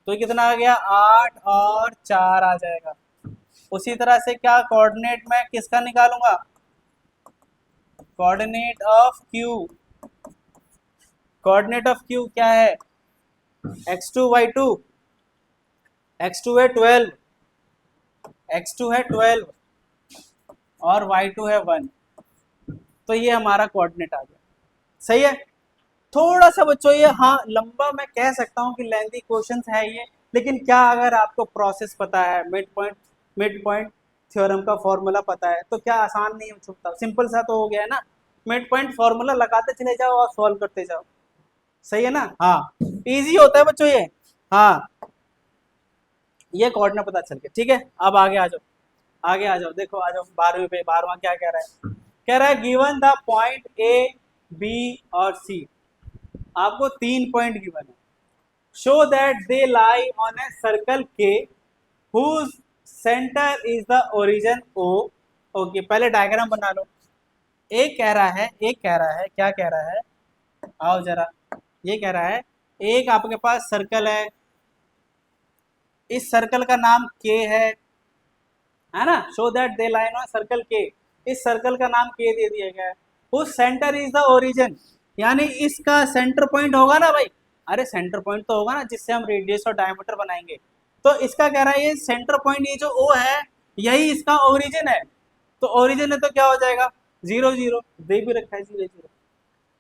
तो कितना आ गया 8 और 4 आ जाएगा। उसी तरह से क्या कोऑर्डिनेट मैं किसका निकालूंगा, coordinate of q, coordinate of q क्या है x2 y2, x2 है 12, x2 है 12 और y2 है 1, तो ये हमारा कोऑर्डिनेट आ गया। सही है। थोड़ा सा बच्चों ये हाँ लंबा मैं कह सकता हूँ कि लेंथी क्वेश्चंस है ये, लेकिन क्या अगर आपको प्रोसेस पता है, मिड पॉइंट थ्योरम का फॉर्मूला पता है, तो क्या आसान नहीं हो सकता, सिंपल सा तो हो गया है ना। मिड पॉइंट फॉर्मूला लगाते चले जाओ और सॉल्व करते जाओ, सही है ना। हाँ इजी होता है बच्चों ये, हाँ ये कोऑर्डिनेट पता चल गया, ठीक है। अब आगे आ जाओ, आगे आ जाओ, देखो आ जाओ 12वीं पे, 12वां क्या कह रहा है, कह रहा है given the point A B और सी, आपको 3 पॉइंट गिवन है, show that they lie on a circle के whose centre is the origin O. Okay पहले डायग्राम बना लो। एक कह रहा है, एक कह रहा है, क्या कह रहा है, आओ जरा, ये कह रहा है एक आपके पास सर्कल है, इस सर्कल का नाम के है ना, show that they line on circle के, इस सर्कल का नाम के दे दिया गया है, उस सेंटर इज द ओरिजिन, यानी इसका सेंटर पॉइंट होगा ना भाई, अरे सेंटर पॉइंट तो होगा ना जिससे हम रेडियस और डायमीटर बनाएंगे। तो इसका कह रहा है ये सेंटर पॉइंट, ये जो ओ है यही इसका ओरिजिन है, तो ओरिजिन है तो क्या हो जाएगा 0 0, दे भी रखा है 0 0।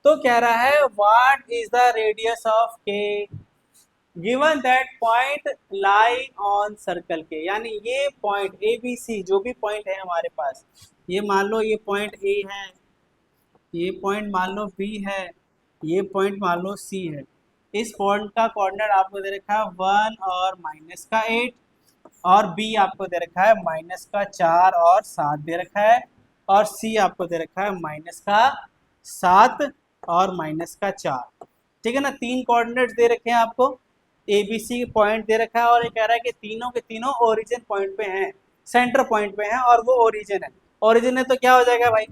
तो कह रहा है what is the radius of के given that point lie on circle के, यानी ये पॉइंट ए बी सी जो भी पॉइंट है हमारे पास, ये मान लो ये पॉइंट ए है, ये पॉइंट मान लो बी है, ये पॉइंट मान लो सी है, इस पॉइंट का कोऑर्डिनेट आपको दे रखा है 1 और माइनस का 8, और बी आपको दे रखा है माइनस का 4 और 7 दे रखा है, और सी आपको दे रखा है माइनस का 7 और माइनस का 4, ठीक है ना। 3 कोऑर्डिनेट्स दे रखे हैं आपको, ए बी सी पॉइंट दे रखा है, और ये कह रहा है कि तीनों के तीनों ओरिजिन पॉइंट पे हैं, सेंटर पॉइंट पे हैं, और वो ओरिजिन है, ओरिजिन है तो क्या हो जाएगा भाई,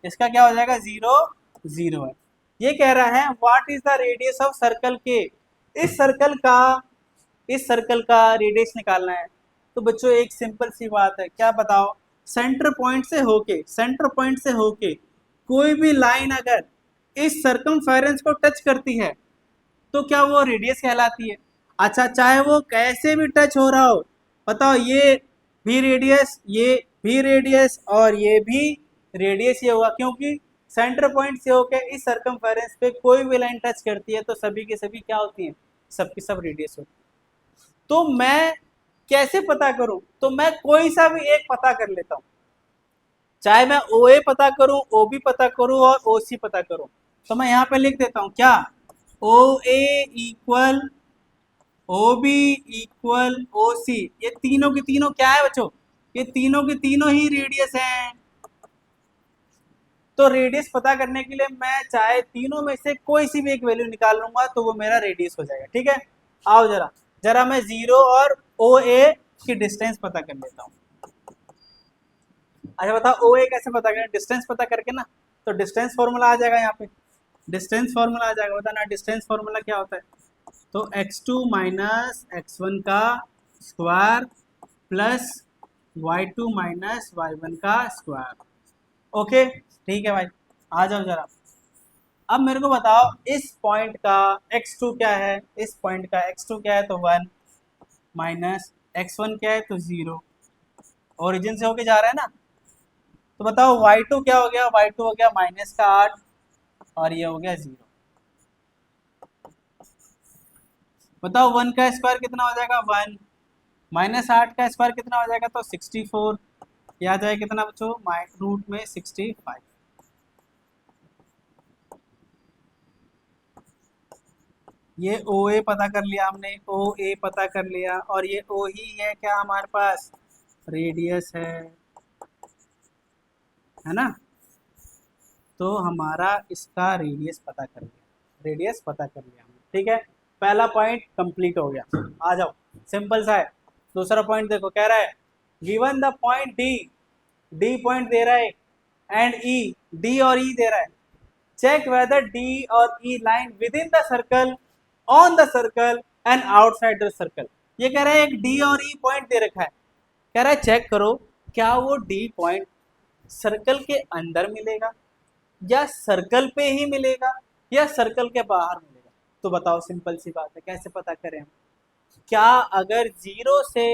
इसका क्या हो जाएगा 0 0 है। ये कह रहा है what is the radius of circle के, इस सर्कल का, इस सर्कल का रेडियस निकालना है। तो बच्चों एक सिंपल सी बात है, क्या बताओ, सेंटर पॉइंट से होके, सेंटर पॉइंट से होके कोई भी लाइन अगर इस सर्कमफेरेंस को टच करती है तो क्या वो रेडियस कहलाती है। अच्छा चाहे वो कैसे भी टच हो रहा हो, बताओ ये भी रेडियस, ये भी रेडियस और ये भी रेडियस ही होगा, क्योंकि सेंटर पॉइंट से होकर इस सर्कमफेरेंस पे कोई भी लाइन टच करती है तो सभी के सभी क्या होती हैं, सबकी सब रेडियस होती है। तो मैं कैसे पता करूं, तो मैं कोई सा भी एक पता कर लेता हूं, चाहे मैं ओ ए पता करूं, ओ बी पता करूं और ओ सी पता करूं। तो मैं यहाँ पे लिख देता हूं क्या, O A equal O B equal O C, ये तीनों की तीनों क्या है बच्चों, ये तीनों की तीनों ही रेडियस हैं। तो रेडियस पता करने के लिए मैं चाहे तीनों में से कोई सी भी एक वैल्यू निकाल लूंगा तो वो मेरा रेडियस हो जाएगा, ठीक है। आओ जरा, जरा मैं 0 और ओ ए की डिस्टेंस पता कर लेता हूँ। अच्छा बताओ ओ ए कैसे पता करें, डिस्टेंस पता करके ना, तो डिस्टेंस फॉर्मूला आ जाएगा यहाँ पे, डिस्टेंस फॉर्मूला आ जाएगा, बताना डिस्टेंस फॉर्मूला क्या होता है। तो x2 माइनस x1 का square plus y2 minus y1 का स्क्वायर। ओके ठीक है भाई, आ जाओ जरा। अब मेरे को बताओ इस पॉइंट का x2 क्या है, इस पॉइंट का x2 क्या है तो 1 माइनस x1 क्या है तो 0, ओरिजिन से होके जा रहा है ना। तो बताओ y2 क्या हो गया, y2 हो गया -8 और ये हो गया 0। बताओ 1 का स्क्वायर कितना हो जाएगा 1, -8 का स्क्वायर कितना हो जाएगा तो 64, ये आ जाएगा कितना बच्चों रूट में 65। ये ओ ए पता कर लिया हमने, ओ ए पता कर लिया, और ये ओ ही है क्या हमारे पास रेडियस है ना। तो हमारा इसका रेडियस पता कर लिया, रेडियस पता कर लिया हमने, ठीक है। पहला पॉइंट कंप्लीट हो गया। आ जाओ, सिंपल सा है। दूसरा पॉइंट देखो, कह रहा है given the point D, D point दे रहा है एंड ई, डी और ई दे रहा है, चेक वेदर डी और E line within the circle, on the circle and outside the circle. ये कह रहा है एक डी और ई पॉइंट दे रखा है, कह रहा है चेक करो क्या वो डी पॉइंट सर्कल के अंदर मिलेगा या सर्कल पे ही मिलेगा या सर्कल के बाहर मिलेगा। तो बताओ, सिंपल सी बात है, कैसे पता करें हम। क्या अगर जीरो से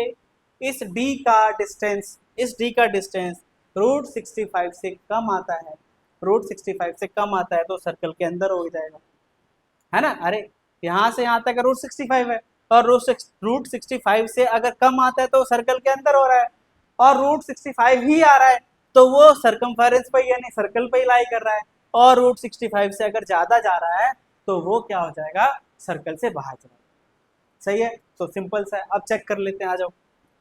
इस डी का डिस्टेंस, इस डी का डिस्टेंस √65 से कम आता है, √65 से कम आता है तो सर्कल के अंदर हो जाएगा, है ना। अरे यहाँ से यहाँ तक √65 है और √65 से अगर कम आता है तो सर्कल के अंदर हो रहा है, और √65 ही आ रहा है तो वो सर्कमफेरेंस पे यानी सर्कल पे ही लाई कर रहा है, और √65 से अगर ज्यादा जा रहा है तो वो क्या हो जाएगा, सर्कल से बाहर चला जाएगा। सही है, तो सिंपल सा है। अब चेक कर लेते हैं, आ जाओ।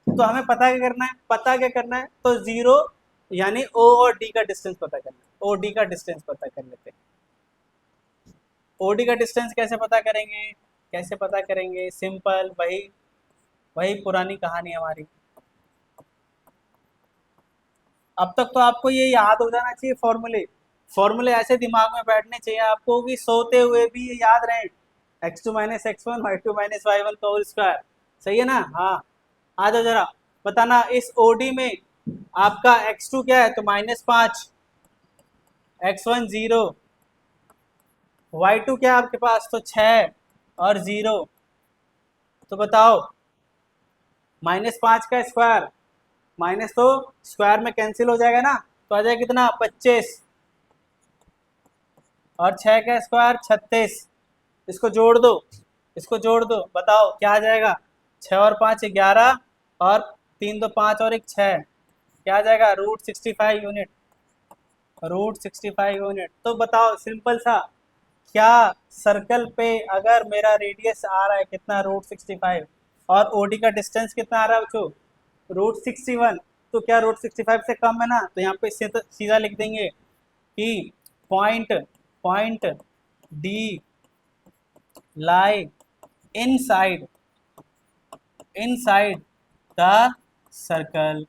तो हमें पता क्या करना है, पता क्या करना है तो जीरो यानी ओ और डी का डिस्टेंस पता करना है, ओ डी का डिस्टेंस पता कर लेते हैं। ओडी का डिस्टेंस कैसे पता करेंगे, कैसे पता करेंगे, सिंपल, वही वही पुरानी कहानी हमारी। अब तक तो आपको ये याद हो जाना चाहिए, फॉर्मूले फॉर्मूले ऐसे दिमाग में बैठने चाहिए आपको कि सोते हुए भी ये याद रहे। x2 minus x1 y2 minus y1 का होल स्क्वायर, सही है ना। हाँ, आ जाओ जरा, बताना इस ओडी में आपका x2 क्या है तो -5, x1 0, y2 क्या है आपके पास तो 6 और 0। तो बताओ -5 का स्क्वायर, माइनस तो स्क्वायर में कैंसिल हो जाएगा ना, तो आ जाएगा कितना 25, और 6 का स्क्वायर 36, इसको जोड़ दो, इसको जोड़ दो, बताओ क्या आ जाएगा, 6 और 5 11, और 3 2 5 और 1 6, क्या आ जाएगा √65 यूनिट, √65 यूनिट। तो बताओ सिंपल सा, क्या सर्कल पे अगर मेरा रेडियस आ रहा है कितना √65 और ओडी का डिस्टेंस कितना आ रहा है बच्चों √61, तो क्या √65 से कम है ना, तो यहाँ पे सीधा लिख देंगे कि point point D lie inside inside the circle,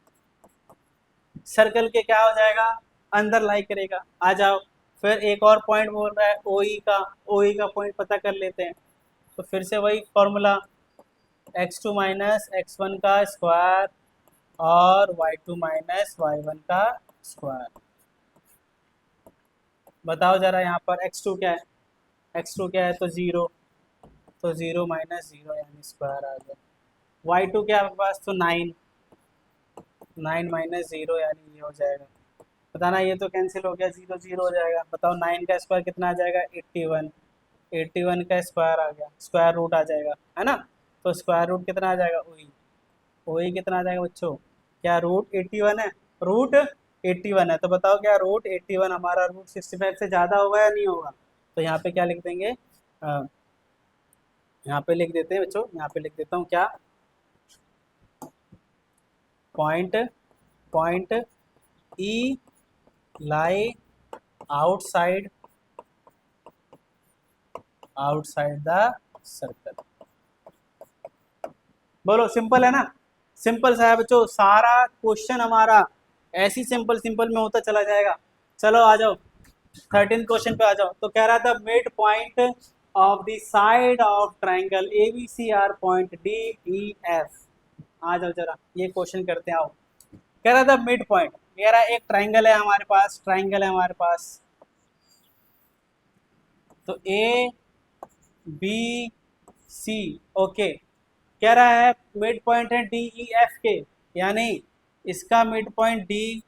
circle के क्या हो जाएगा अंदर लाई करेगा। आ जाओ, फिर एक और पॉइंट बोल रहा है ओई का, ओई का पॉइंट पता कर लेते हैं। तो फिर से वही फॉर्मूला, x2 माइनस x1 का स्क्वायर और y2 माइनस y1 का स्क्वायर। बताओ जरा यहाँ पर x2 क्या है, x2 क्या है तो 0, तो 0 माइनस 0 यानी स्क्वायर आ गया। y2 क्या है आपके पास तो 9, 9 माइनस 0 यानी ये हो जाएगा, बताना ये तो कैंसिल हो गया, 0 0 हो जाएगा। बताओ 9 का स्क्वायर कितना आ जाएगा 81, 81 का स्क्वायर आ गया, स्क्वायर रूट आ जाएगा, है ना। तो स्क्वायर रूट कितना आ जाएगा वही, वही कितना आ जाएगा बच्चों, क्या √81 है, √81 है। तो बताओ क्या √81 हमारा √65 से ज़्यादा होगा या नहीं होगा। तो यहाँ पे क्या लिख देंगे, यहाँ पे लिख देते हैं बच्चों, यहाँ पे लिख देता हूँ क्या, point point E lie outside outside the circle. बोलो सिंपल है ना, सिंपल सा है बच्चों, सारा क्वेश्चन हमारा ऐसी सिंपल सिंपल में होता चला जाएगा। चलो आ जाओ 13 क्वेश्चन पे आ जाओ। तो कह रहा था mid point of the side of triangle A B C are point D E F. आ जाओ जरा ये क्वेश्चन करते हैं, आओ। कह रहा था मिड पॉइंट, कह रहा है एक ट्राइंगल है हमारे पास, ट्राइंगल है हमारे पास, तो ए बी सी, ओके। कह रहा है मिड पॉइंट है डी ई एफ के, यानी इसका मिड पॉइंट डी,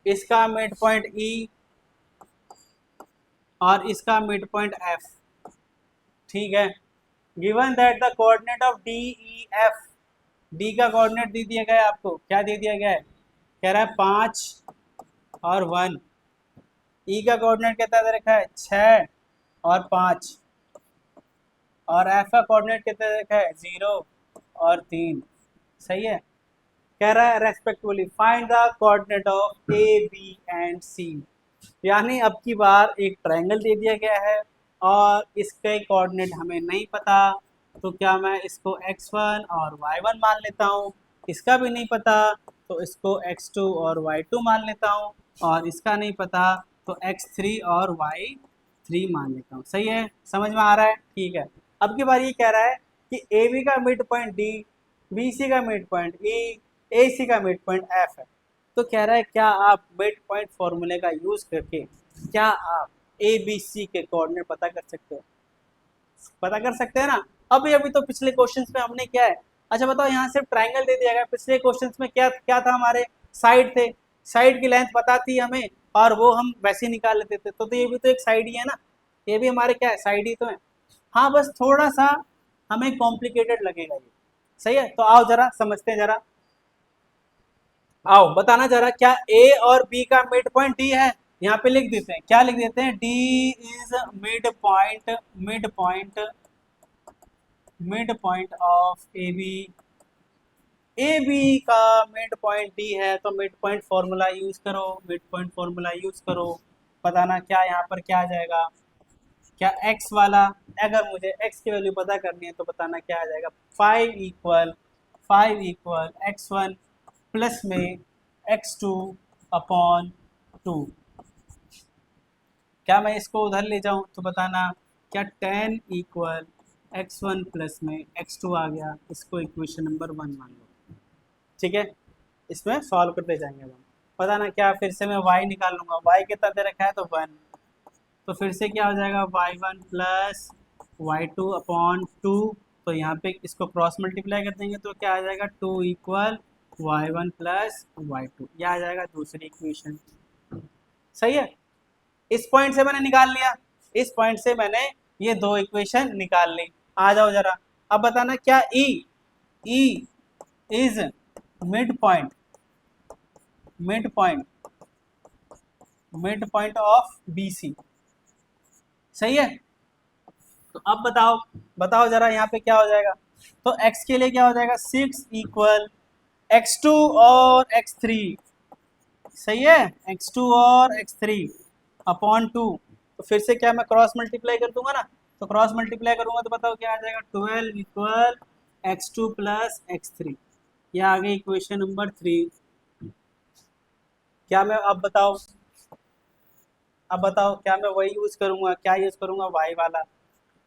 इसका मिड पॉइंट ई और इसका मिड पॉइंट एफ, ठीक है। Given that the coordinate of D E F, D का कोऑर्डिनेट दे दिया गया है आपको, क्या दे दिया गया है, कह रहा है 5 और 1। ई का कोऑर्डिनेट कितना दे रखा है, 6 और 5, और एफ का कोऑर्डिनेट कितना दे रखा है, 0 और 3। सही है। कह रहा है respectively find the coordinate of A B and C, यानी अब की बार एक ट्रायंगल दे दिया गया है और इसके कोऑर्डिनेट हमें नहीं पता, तो क्या मैं इसको x1 और y1 मान लेता हूँ, इसका भी नहीं पता तो इसको x2 और y2 मान लेता हूँ, और इसका नहीं पता तो x3 और y3 मान लेता हूँ। सही है, समझ में आ रहा है, ठीक है। अब की बार ये कह रहा है कि ए बी का mid point D, B C का मिड पॉइंट ई, ए सी का मिड पॉइंट एफ है। तो कह रहा है क्या आप मिड पॉइंट फॉर्मूले का यूज करके क्या आप ए बी सी के कोऑर्डिनेट पता कर सकते हो, पता कर सकते हैं ना। अभी तो पिछले क्वेश्चंस में हमने क्या है, अच्छा बताओ, यहाँ सिर्फ ट्रायंगल दे दिया गया, पिछले क्वेश्चंस में क्या क्या था, हमारे साइड थे, साइड की लेंथ पता थी हमें और वो हम वैसे ही निकाल लेते थे, तो ये भी तो एक साइड ही है ना, ये भी हमारे क्या है, साइड ही तो है। हाँ, बस थोड़ा सा हमें कॉम्प्लिकेटेड लगेगा ये। सही है, तो आओ जरा समझते हैं, जरा आओ बताना जरा, क्या ए और बी का मिड पॉइंट डी है, यहाँ पे लिख देते हैं, क्या लिख देते हैं, D is mid point, mid point, mid point of A B, A B का मिड पॉइंट डी है, तो मिड पॉइंट फॉर्मूला यूज करो, मिड पॉइंट फॉर्मूला यूज करो, बताना क्या यहाँ पर क्या आ जाएगा, क्या x वाला, अगर मुझे x की वैल्यू पता करनी है तो बताना क्या आ जाएगा, 5 इक्वल x1 प्लस में x2 अपॉन 2। क्या मैं इसको उधर ले जाऊं तो बताना क्या 10 इक्वल x1 प्लस में x2 आ गया, इसको इक्वेशन नंबर 1 मान लो, ठीक है। इसमें सॉल्व करते जाएंगे हम, बताना क्या, फिर से मैं y निकाल लूंगा, y कितना दे रखा है तो 1, तो फिर से क्या हो जाएगा y1 प्लस y2 अपॉन 2, तो यहाँ पे इसको क्रॉस मल्टीप्लाई कर देंगे तो क्या आ जाएगा, 2 इक्वल y1 प्लस y2, यह आ जाएगा दूसरी इक्वेशन। सही है, इस पॉइंट से मैंने निकाल लिया, इस पॉइंट से मैंने ये दो इक्वेशन निकाल ली। आ जाओ जरा, अब बताना क्या E is mid point, mid point, mid point of B C. सही है, तो अब बताओ, बताओ जरा यहाँ पे क्या हो जाएगा, तो x के लिए क्या हो जाएगा, 6 इक्वल x2 और x3। सही है, x2 और x3 अपॉन 2, तो फिर से क्या मैं क्रॉस मल्टीप्लाई कर दूंगा ना, तो क्रॉस मल्टीप्लाई करूंगा तो बताओ क्या आ जाएगा, 12 इक्वल x2 प्लस x3, यह आ गई इक्वेशन नंबर 3। क्या मैं, अब बताओ, अब बताओ क्या मैं वही यूज करूंगा, क्या यूज करूंगा, y वाला,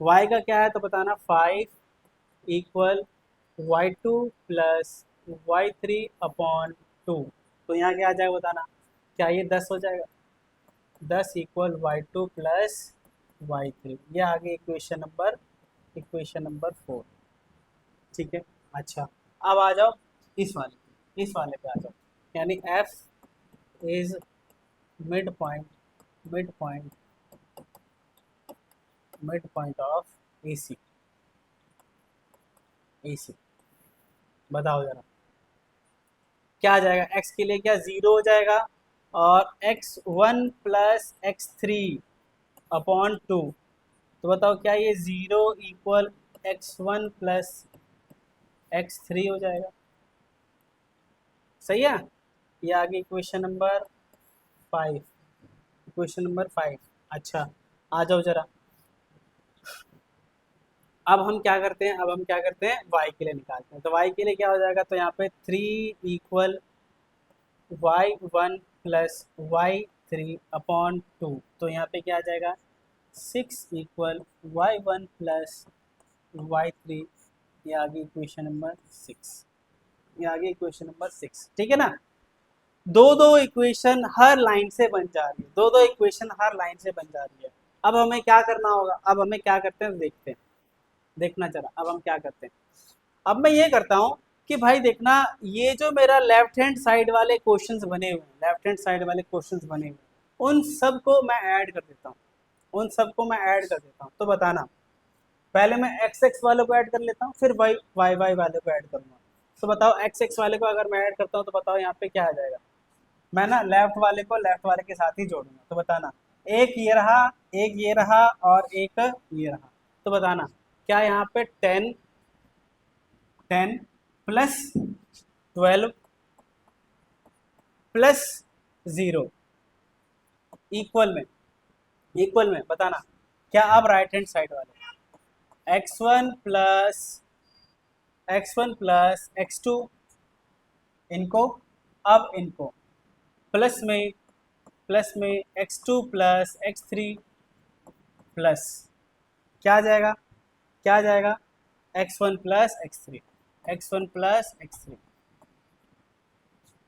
y का क्या है तो बताना 5 equal y2 plus y3 upon 2, तो यहाँ क्या आ जाएगा बताना, क्या ये 10 हो जाएगा, 10 इक्वल y2 प्लस y3, ये आ गई इक्वेशन नंबर, इक्वेशन नंबर 4, ठीक है। अच्छा, अब आ जाओ इस वाले, इस वाले पे आ जाओ, यानी f is mid point, mid point, mid point of AC, AC, बताओ जरा क्या आ जाएगा, x के लिए क्या 0 हो जाएगा, और x1 प्लस x3 अपॉन 2, तो बताओ क्या ये 0 इक्वल x1 प्लस x3 हो जाएगा। सही है, ये आ गई इक्वेशन नंबर 5, इक्वेशन नंबर 5। अच्छा, आ जाओ जरा, अब हम क्या करते हैं, अब हम क्या करते हैं, y के लिए निकालते हैं, तो y के लिए क्या हो जाएगा, तो यहाँ पे 3 equal y1 plus y3 upon 2, तो यहाँ पे क्या आ जाएगा, 6 इक्वल y1 प्लस y3, ये आ गई इक्वेशन नंबर 6, ये आ गई इक्वेशन नंबर 6, ठीक है ना। दो दो इक्वेशन हर लाइन से बन जा रही है, दो दो इक्वेशन हर लाइन से बन जा रही है। अब हमें क्या करना होगा, अब हमें क्या करते हैं देखते हैं, देखना चला अब हम क्या करते हैं। अब मैं ये करता हूँ कि भाई देखना, ये जो मेरा लेफ्ट हैंड साइड वाले क्वेश्चंस बने हुए हैं, लेफ्ट हैंड साइड वाले क्वेश्चंस बने हुए हैं, उन सब को मैं ऐड कर देता हूँ, उन सबको मैं ऐड कर देता हूँ। तो बताना, पहले मैं एक्स एक्स वालों को ऐड कर लेता हूँ, फिर वाई वाई वाई वाले को ऐड करूँगा। तो बताओ एक्स एक्स वाले को अगर मैं ऐड करता हूँ तो बताओ यहाँ पे क्या आ जाएगा। मैं ना लेफ्ट वाले को लेफ्ट वाले के साथ ही जोड़ूंगा। तो बताना, एक ये रहा, एक ये रहा और एक ये रहा। तो बताना क्या यहाँ पे 10 10 प्लस 12 प्लस 0 इक्वल में बताना क्या। अब राइट हैंड साइड वाले x1 प्लस x2 इनको, अब इनको प्लस में x2 प्लस x3 प्लस क्या आ जाएगा, क्या आ जाएगा, x1 plus x3, x1 plus x3,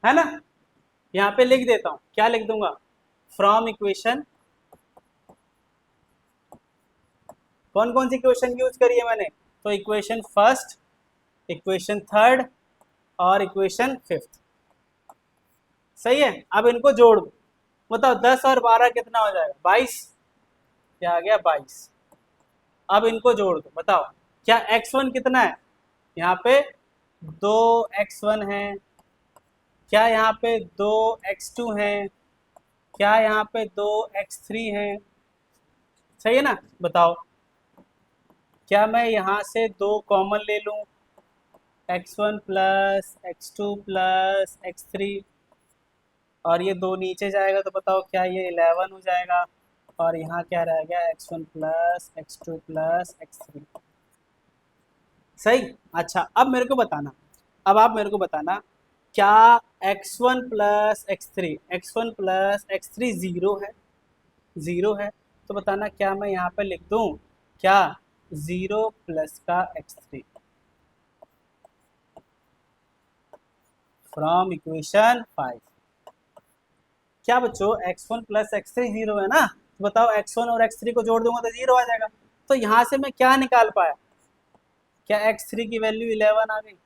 है ना। यहाँ पे लिख देता हूँ, क्या लिख दूंगा, फ्रॉम इक्वेशन, कौन कौन सी इक्वेशन यूज करी है मैंने, तो इक्वेशन फर्स्ट, इक्वेशन थर्ड और इक्वेशन फिफ्थ। सही है। अब इनको जोड़ दो, बताओ 10 और 12 कितना हो जाएगा, 22, क्या आ गया 22। अब इनको जोड़ दो, बताओ क्या x1 कितना है, यहाँ पे 2x1 है, क्या यहाँ पे 2x2 है, क्या यहाँ पे 2x3 है। सही है ना। बताओ क्या मैं यहाँ से 2 कॉमन ले लूँ, x1 plus x2 plus x3, और ये 2 नीचे जाएगा तो बताओ क्या ये 11 हो जाएगा, और यहाँ क्या रह गया x1 plus x2 plus x3। सही। अच्छा अब मेरे को बताना, अब आप मेरे को बताना क्या x1 plus x3, x1 plus x3 zero है, जीरो है। तो बताना क्या मैं यहाँ पे लिख दूँ क्या 0 प्लस का x3 फ्रॉम इक्वेशन 5। क्या बच्चों x1 प्लस x3 जीरो है ना, तो बताओ x1 और x3 को जोड़ दूंगा तो जीरो आ जाएगा। तो यहाँ से मैं क्या निकाल पाया, क्या x3 की वैल्यू 11 आ गई,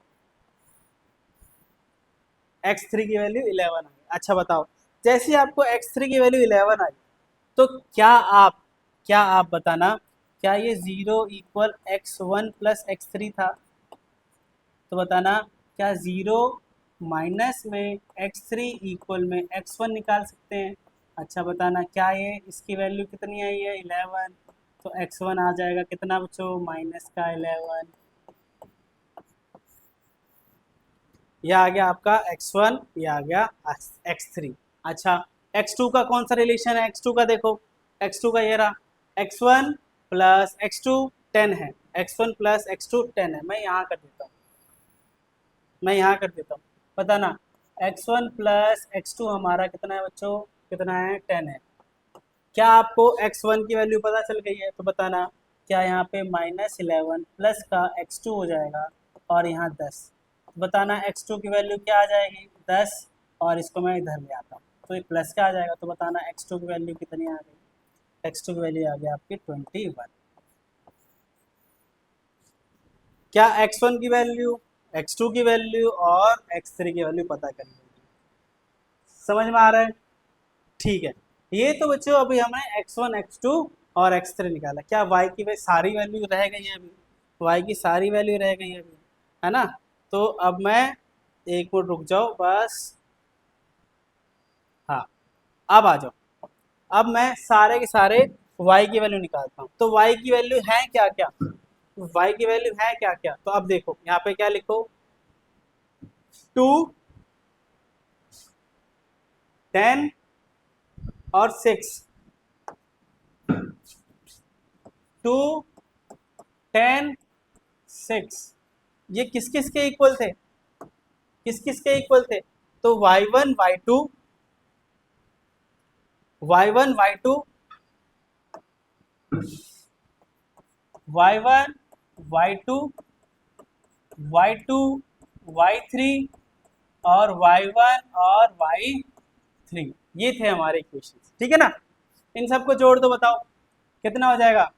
x3 की वैल्यू 11 आ गई। अच्छा बताओ जैसे ही आपको x3 की वैल्यू 11 आई तो क्या आप बताना क्या ये 0 इक्वल x1 प्लस x3 था। तो बताना क्या 0 माइनस में x3 इक्वल में x1 निकाल सकते हैं। अच्छा बताना क्या ये इसकी वैल्यू कितनी आई है 11, तो x1 आ जाएगा कितना बच्चों माइनस का 11, यह आ गया आपका x1, यह आ गया x3। अच्छा x2 का कौन सा रिलेशन है, x2 का देखो, x2 का ये रहा x1 प्लस x2 10 है, x1 प्लस x2 10 है। मैं यहाँ कर देता हूँ, मैं यहाँ कर देता हूँ। बताना x1 प्लस x2 हमारा कितना है बच्चों, कितना है 10 है। क्या आपको x1 की वैल्यू पता चल गई है, तो बताना क्या यहाँ पे -11 प्लस का x2 हो जाएगा और यहाँ 10। बताना x2 की वैल्यू क्या आ जाएगी 10, और इसको मैं इधर ले आता हूँ तो ये प्लस का आ जाएगा। तो बताना x2 की वैल्यू कितनी आ गई, x2 की वैल्यू आ गई आपकी 21। क्या x1 की वैल्यू, x2 की वैल्यू और x3 की वैल्यू पता करी, समझ में आ रहा है। ठीक है। ये तो बच्चों अभी हमने x1 x2 और x3 निकाला। क्या y की सारी वैल्यू रह गई है अभी, y की सारी वैल्यू रह गई है अभी, है ना। तो अब मैं एक मिनट रुक जाओ बस, हाँ अब आ जाओ। अब मैं सारे के सारे y की वैल्यू निकालता हूँ। तो y की वैल्यू है क्या क्या, y की वैल्यू है क्या क्या, तो अब देखो यहाँ पे क्या लिखो 2 10 और 6, 2 10 6, ये किस किस के इक्वल थे, किस किस के इक्वल थे, तो y1 y2 y1 y2 y1 y2 y2 y3 और y1 और y3, ये थे हमारे इक्वेशन, ठीक है ना। इन सबको जोड़ दो, बताओ कितना हो जाएगा।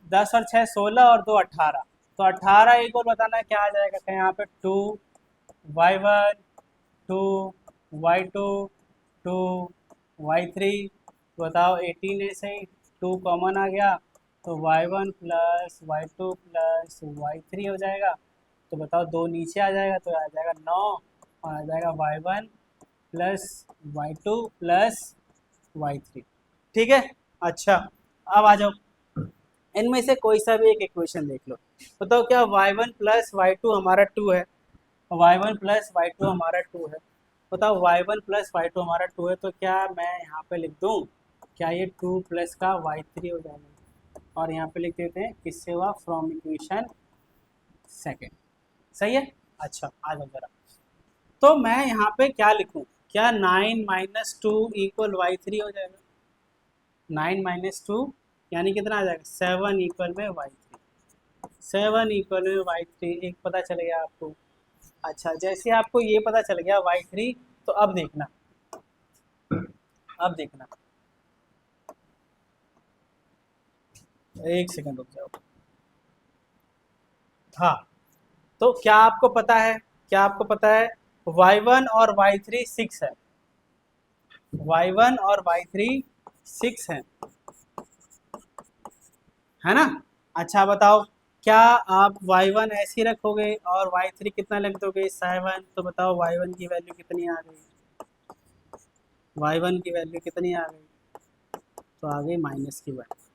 10 और 6 16 और 2 18, तो 18 एक और बताना क्या आ जाएगा, कहीं यहाँ पे 2y1 2y2 2y3, बताओ 18 ऐसे ही 2 कॉमन आ गया, तो y1 plus y2 plus y3 हो जाएगा। तो बताओ 2 नीचे आ जाएगा तो आ जाएगा 9, और आ जाएगा y1 plus y2 plus y3, ठीक है। अच्छा, अब आ जाओ, इनमें से कोई सा भी एक इक्वेशन देख लो, बताओ क्या y1 प्लस y2 हमारा 2 है, y1 प्लस y2 हमारा 2 है, बताओ y1 प्लस y2 हमारा 2 है, तो क्या मैं यहाँ पे लिख दूँ, क्या ये 2 प्लस का y3 हो जाएगा, और यहाँ पे लिख देते हैं किससे हुआ, फ्रॉम इक्वेशन सेकेंड, सही है। अच्छा आ जाओ जरा, तो मैं यहाँ पे क्या लिखूँ, क्या 9 माइनस 2 इक्वल y3 हो जाएगा, 9 माइनस 2 यानी कितना आ जाएगा 7 इक्वल में y3, 7 इक्वल में y3, एक पता चल गया आपको। अच्छा, जैसे आपको ये पता चल गया y3, तो अब देखना, अब देखना, एक सेकंड रुक जाओ। हाँ, तो क्या आपको पता है, क्या आपको पता है y1 और y3 6 है, y1 और y3 6 है ना। अच्छा बताओ, क्या आप y1 ऐसे ही रखोगे और y3 कितना लिख दोगे 7, तो बताओ y1 की वैल्यू कितनी आ गई, y1 की वैल्यू कितनी आ गई, तो आ गई माइनस की वैल्यू,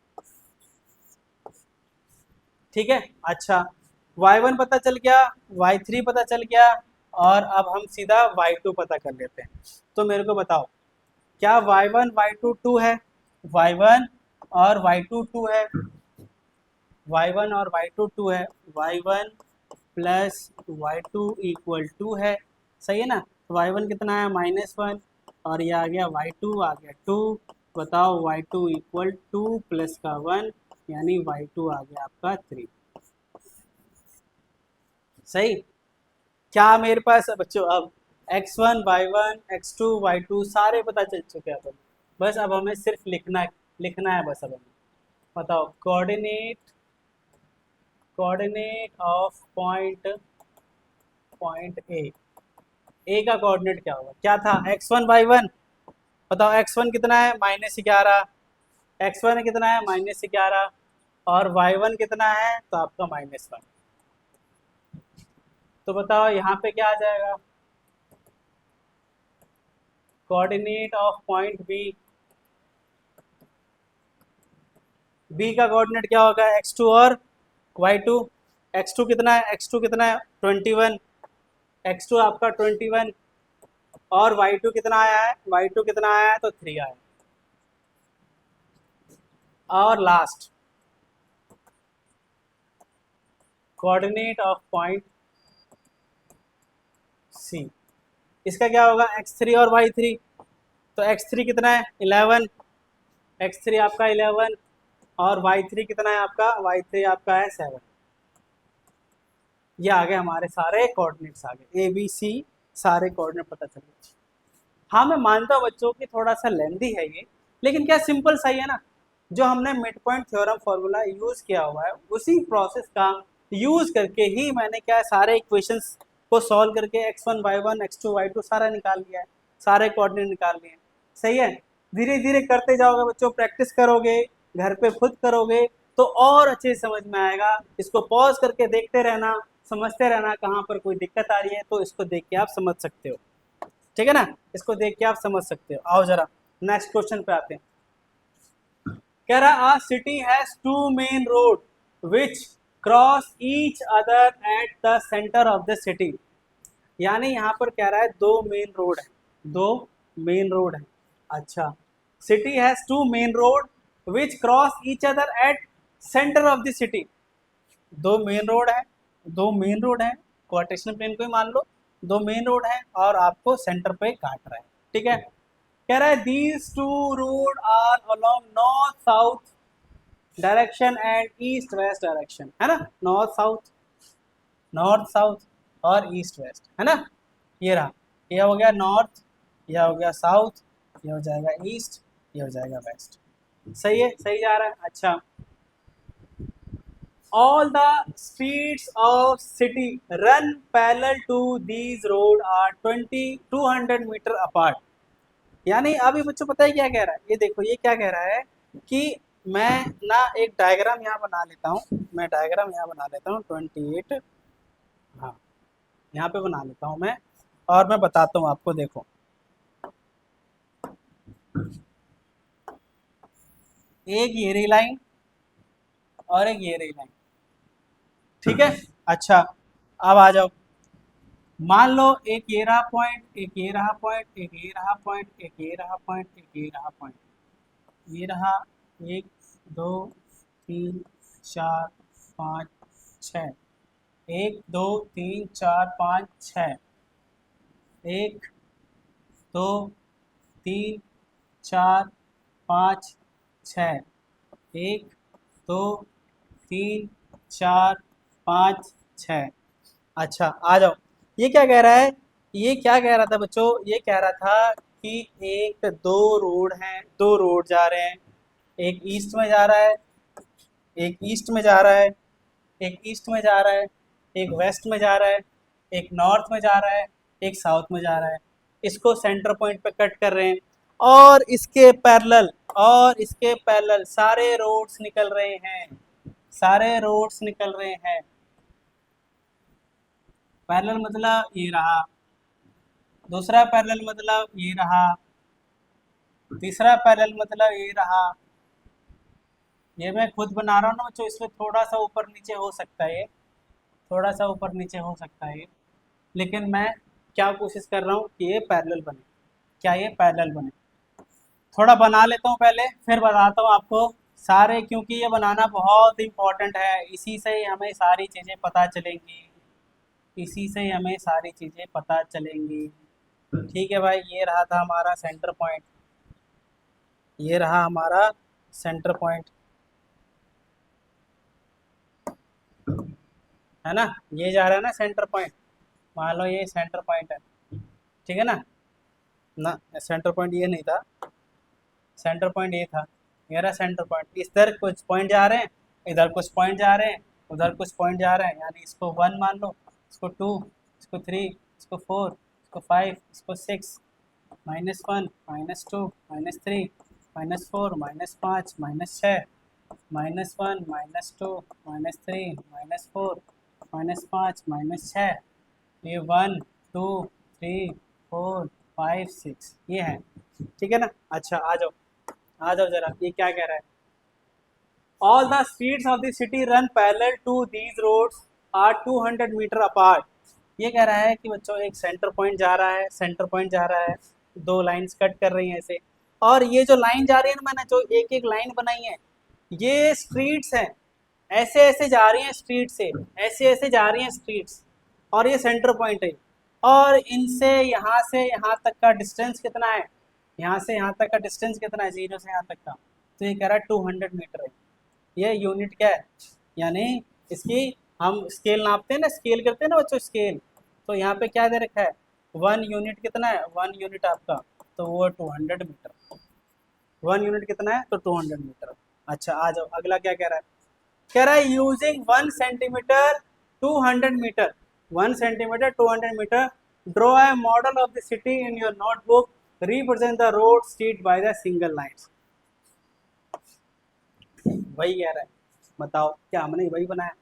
ठीक है। अच्छा, y1 पता चल गया, y3 पता चल गया, और अब हम सीधा y2 पता कर लेते हैं। तो मेरे को बताओ, क्या y1 y2 2 है, y1 और y2 2 है, y1 और y2 2 है, y1 प्लस y2 इक्वल 2 है, सही है ना। y1 कितना है -1, और ये आ गया y2 आ गया 2, बताओ y2 इक्वल 2 प्लस का 1, यानी y2 आ गया आपका 3, सही। क्या मेरे पास बच्चों अब x1 y1 x2 y2 सारे पता चल चुके हैं अब, बस अब हमें सिर्फ लिखना है बस। अब हमें बताओ कोऑर्डिनेट ऑफ पॉइंट ए का कोऑर्डिनेट क्या होगा, क्या था x1 y1, बताओ x1 कितना है -11, x1 कितना है -11, और y1 कितना है तो आपका -1, तो बताओ यहाँ पे क्या आ जाएगा, कोऑर्डिनेट ऑफ पॉइंट बी का कोऑर्डिनेट क्या होगा x2 और y2, x2 कितना है, x2 कितना है 21, x2 आपका 21, और y2 कितना आया है, y2 कितना आया है तो 3 आया, और last coordinate of point C, इसका क्या होगा x3 और y3, तो x3 कितना है 11, x3 आपका 11, और y3 कितना है आपका, y3 आपका है 7, ये आ गए हमारे सारे कोऑर्डिनेट्स, आ गए ए बी सी सारे कोऑर्डिनेट पता चल गए। हाँ मैं मानता हूँ बच्चों की थोड़ा सा लेंदी है ये, लेकिन क्या सिंपल सही है ना, जो हमने mid point theorem formula use किया हुआ है उसी प्रोसेस का यूज करके ही मैंने क्या है सारे इक्वेशंस को सॉल्व करके x1 y1 x2 y2 सारा निकाल लिया है, सारे कोऑर्डिनेट निकाल लिए हैं, सही है। धीरे धीरे करते जाओगे बच्चों, प्रैक्टिस करोगे, घर पे खुद करोगे तो और अच्छे समझ में आएगा। इसको पॉज करके देखते रहना, समझते रहना, कहाँ पर कोई दिक्कत आ रही है तो इसको देख के आप समझ सकते हो, ठीक है ना, इसको देख के आप समझ सकते हो। आओ जरा नेक्स्ट क्वेश्चन पे आते हैं। कह रहा a city has two main road which cross each other at the center of the city, यानी यहाँ पर कह रहा है दो मेन रोड है, दो मेन रोड है। अच्छा, city has two main road which cross each other at centre of the city, दो मेन रोड है, दो मेन रोड है, क्वार्टेशनल प्लेन को ही मान लो, दो मेन रोड है और आपको सेंटर पे काट रहा है, ठीक है। कह रहा है these two road are along north south direction and east west direction, है ना, नॉर्थ साउथ, नॉर्थ साउथ, और ईस्ट वेस्ट, है ना। ये रहा, ये हो गया नॉर्थ, ये हो गया साउथ, ये हो जाएगा ईस्ट, ये हो जाएगा वेस्ट। सही है, सही जा रहा है। अच्छा, all the streets of city run parallel to these road are 200 metre apart। यानी अभी बच्चों पता है क्या कह रहा है, ये देखो ये क्या कह रहा है कि मैं ना एक डायग्राम यहाँ बना लेता हूँ, मैं डायग्राम यहाँ बना लेता हूँ 28, हाँ यहाँ पे बना लेता हूँ मैं, और मैं बताता हूँ आपको। देखो एक ये रही लाइन और एक ये रही लाइन, ठीक है। अच्छा, अब आ जाओ, मान लो एक ये रहा पॉइंट, एक ये रहा पॉइंट, एक ये रहा पॉइंट, एक ये रहा पॉइंट, एक ये रहा पॉइंट, ये रहा 1 2 3 4 5 6, 1 2 3 4 5 6, 1 2 3 4 5 6, 1 2 3 4 5 6। अच्छा आ जाओ, ये क्या कह रहा है, ये क्या कह रहा था बच्चों, ये कह रहा था कि एक दो रोड हैं, दो रोड जा रहे हैं, एक ईस्ट में जा रहा है, एक ईस्ट में जा रहा है, एक ईस्ट में जा रहा है, एक वेस्ट में जा रहा है, एक नॉर्थ में जा रहा है, एक साउथ में जा रहा है। इसको सेंटर पॉइंट पे कट कर रहे हैं, और इसके पैरेलल, और इसके पैरेलल सारे रोड्स निकल रहे हैं, सारे रोड्स निकल रहे हैं। पैरेलल मतलब ये रहा, दूसरा पैरेलल मतलब ये रहा, तीसरा पैरेलल मतलब ये रहा। ये मैं खुद बना रहा हूँ ना बच्चों, इसलिए थोड़ा सा ऊपर नीचे हो सकता है, ये थोड़ा सा ऊपर नीचे हो सकता है ये, लेकिन मैं क्या कोशिश कर रहा हूँ कि ये पैरेलल बने, क्या ये पैरेलल बने। थोड़ा बना लेता हूँ पहले, फिर बताता हूँ आपको सारे, क्योंकि ये बनाना बहुत इंपॉर्टेंट है, इसी से ही हमें सारी चीज़ें पता चलेंगी, इसी से ही हमें सारी चीज़ें पता चलेंगी। ठीक है भाई, ये रहा था हमारा सेंटर पॉइंट, ये रहा हमारा सेंटर पॉइंट, है ना। ये जा रहा है ना सेंटर पॉइंट, मान लो ये सेंटर पॉइंट है, ठीक है ना। ना सेंटर पॉइंट ये नहीं था, सेंटर पॉइंट ये था, ये रहा सेंटर पॉइंट। इधर कुछ पॉइंट जा रहे हैं, इधर कुछ पॉइंट जा रहे हैं, उधर कुछ पॉइंट जा रहे हैं, यानी इसको 1 मान लो, इसको 2, इसको 3, इसको 4, इसको 5, इसको 6, -1, -2, -3, -4, -5, -6, -1, -2, -3, -4, -5, -6, ये 1 2 3 4 5 6 ये है, ठीक है ना। अच्छा आ जाओ, आ जाओ जरा, ये क्या कह रहा है, all the streets of the city run parallel to these roads are 200 metre apart. ये कह रहा है कि बच्चों एक सेंटर पॉइंट जा रहा है, सेंटर पॉइंट जा रहा है, दो लाइंस कट कर रही हैं ऐसे, और ये जो लाइन जा रही है ना, मैंने जो एक एक लाइन बनाई है, ये स्ट्रीट्स हैं, ऐसे ऐसे जा रही हैं स्ट्रीट से, ऐसे ऐसे जा रही हैं स्ट्रीट्स, और ये सेंटर पॉइंट है, और इनसे यहाँ से यहाँ तक का डिस्टेंस कितना है, यहाँ से यहाँ तक का डिस्टेंस कितना है, 0 से यहाँ तक का, तो ये कह रहा है 200 मीटर है। ये यूनिट क्या है, यानी इसकी हम स्केल नापते हैं ना, स्केल करते हैं ना बच्चों, स्केल, तो यहाँ पे क्या दे रखा है, 1 यूनिट कितना है, 1 यूनिट आपका, तो वो 200 मीटर, 1 यूनिट कितना है, तो 200 मीटर। अच्छा आ जाओ, अगला क्या कह रहा है, कह रहा है using 1 centimetre 200 metre, 1 centimetre 200 metre, draw a model of the city in your notebook, represent the road street by the single lines. वही कह रहा है, बताओ क्या हमने वही बनाया,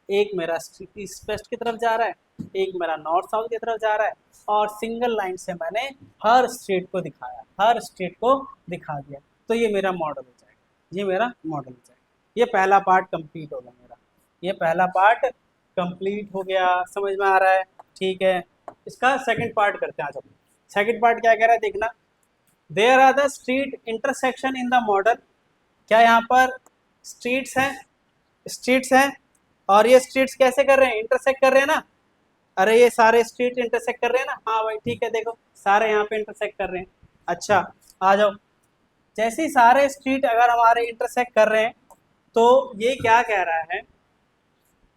एक मेरा ईस्ट वेस्ट की तरफ जा रहा है, एक मेरा नॉर्थ साउथ की तरफ जा रहा है, और सिंगल लाइन से मैंने हर स्टेट को दिखाया, हर स्टेट को दिखा दिया, तो ये मेरा मॉडल हो जाएगा, ये मेरा मॉडल हो जाएगा। ये पहला पार्ट कंप्लीट हो गया मेरा, ये पहला पार्ट कंप्लीट हो गया, समझ में आ रहा है, ठीक है। इसका सेकंड पार्ट करते हैं, आ जाओ। सेकंड पार्ट क्या कह रहा है देखना, there are the street intersection in the model. क्या यहाँ पर स्ट्रीट्स हैं, स्ट्रीट्स हैं, और ये स्ट्रीट्स कैसे कर रहे हैं, इंटरसेक्ट कर रहे हैं ना, अरे ये सारे स्ट्रीट इंटरसेक्ट कर रहे हैं ना, हाँ भाई ठीक है, देखो सारे यहाँ पे इंटरसेक्ट कर रहे हैं। अच्छा आ जाओ, जैसे ही सारे स्ट्रीट अगर हमारे इंटरसेक्ट कर रहे हैं, तो ये क्या कह रहा है,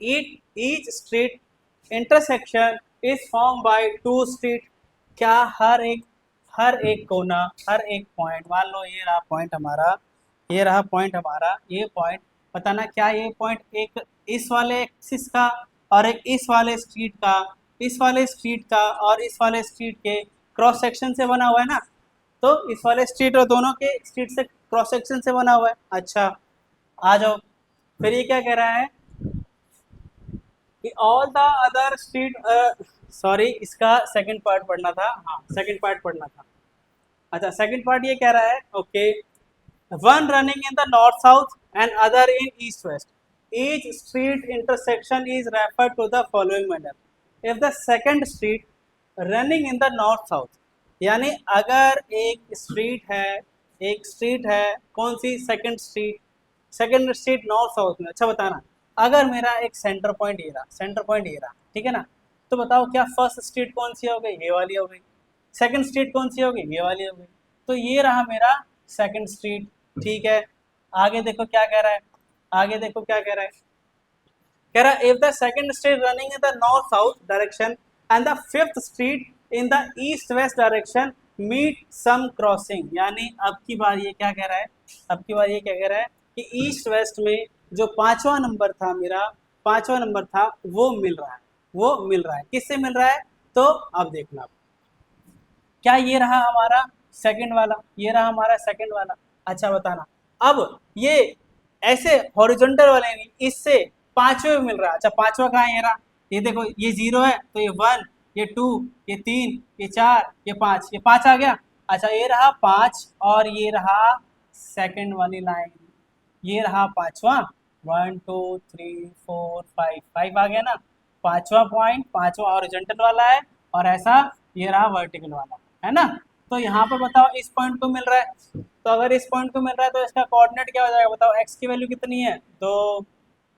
each street intersection is form by two street, क्या हर एक कोना, हर एक पॉइंट, मान लो ये रहा पॉइंट हमारा, ये रहा पॉइंट हमारा, ये पॉइंट, बताना क्या ये पॉइंट एक इस वाले एक्सिस का और एक इस वाले स्ट्रीट का, इस वाले स्ट्रीट का और इस वाले स्ट्रीट के क्रॉस सेक्शन से बना हुआ है ना। तो इस वाले स्ट्रीट और दोनों के स्ट्रीट से क्रॉस सेक्शन से बना हुआ है। अच्छा आ जाओ, फिर ये क्या कह रहा है कि all the other street, sorry इसका सेकंड पार्ट पढ़ना था, हाँ सेकंड पार्ट पढ़ना था। अच्छा सेकंड पार्ट ये कह रहा है okay, one running in the north south and other in east west, each street intersection is referred to the following manner, if the second street running in the north south, यानी अगर एक street है कौन सी, second street north south में। अच्छा बताना, अगर मेरा एक सेंटर पॉइंट ये रहा, सेंटर पॉइंट ये रहा, ठीक है ना, तो बताओ क्या फर्स्ट स्ट्रीट कौन सी हो गई, ये वाली हो गई, सेकंड स्ट्रीट कौन सी हो गई, ये वाली हो गई, तो ये रहा मेरा सेकंड स्ट्रीट। ठीक है, आगे देखो क्या कह रहा है, आगे देखो क्या कह रहा है, कह रहा है if the second street running in the north south direction and the fifth street in the east west direction meet some crossing, यानी अब की बार ये क्या कह रहा है, अब की बार ये क्या कह रहा है कि ईस्ट वेस्ट में जो पांचवा नंबर था मेरा, पांचवा नंबर था वो मिल रहा है, वो मिल रहा है, किससे मिल रहा है, तो अब देखना क्या ये रहा हमारा सेकंड वाला, ये रहा हमारा सेकंड वाला। अच्छा बताना, अब ये ऐसे हॉरिजॉन्टल वाले नहीं, इससे पांचवे में मिल रहा है। अच्छा पांचवा कहाँ है, ये रहा, ये देखो ये जीरो है तो ये वन, ये टू, ये तीन, ये चार, ये पांच आ गया। अच्छा ये रहा पांच और ये रहा सेकंड वाली लाइन, ये रहा पांचवा, one two three four five, five आ गया ना, पांचवा पॉइंट, पांचवा हॉरिजॉन्टल वाला है और ऐसा ये रहा वर्टिकल वाला है ना। तो यहाँ पर बताओ इस पॉइंट को मिल रहा है, तो अगर इस पॉइंट को मिल रहा है तो इसका कोऑर्डिनेट क्या हो जाएगा, बताओ एक्स की वैल्यू कितनी है, तो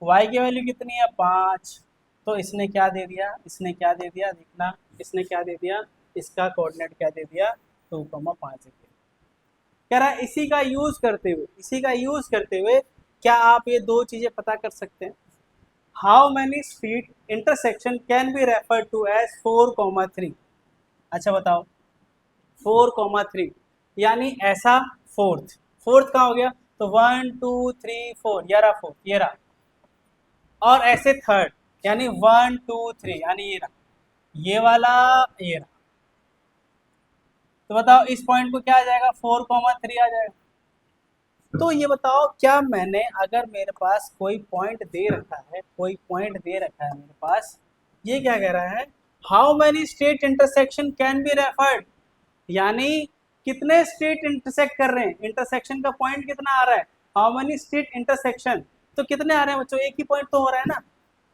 वाई की वैल्यू कितनी है, 5, तो इसने क्या दे दिया, इसने क्या दे दिया देखना, इसने क्या दे दिया, इसका कोऑर्डिनेट क्या दे दिया, 2,5 कह रहा है। इसी का यूज करते हुए, इसी का यूज करते हुए क्या आप ये दो चीजें पता कर सकते हैं, how many street intersection can be refer to as 4,3। अच्छा बताओ 4,3 यानी ऐसा फोर्थ, फोर्थ कहाँ हो गया, तो 1 2 3 4, ये रहा फोर्थ, ये रहा, और ऐसे थर्ड यानी 1 2 3 यानी ये रहा, ये वाला, ये रहा, तो बताओ इस पॉइंट को क्या आ जाएगा, 4,3 आ जाएगा। तो ये बताओ क्या मैंने, अगर मेरे पास कोई पॉइंट दे रखा है, कोई पॉइंट दे रखा है मेरे पास, ये क्या कह रहा है, how many street intersection can be referred, यानी कितने स्ट्रीट इंटरसेक्ट कर रहे हैं, इंटरसेक्शन का पॉइंट कितना आ रहा है, हाउ मेनी स्ट्रीट इंटरसेक्शन, तो कितने आ रहे हैं बच्चों, एक ही पॉइंट तो हो रहा है ना,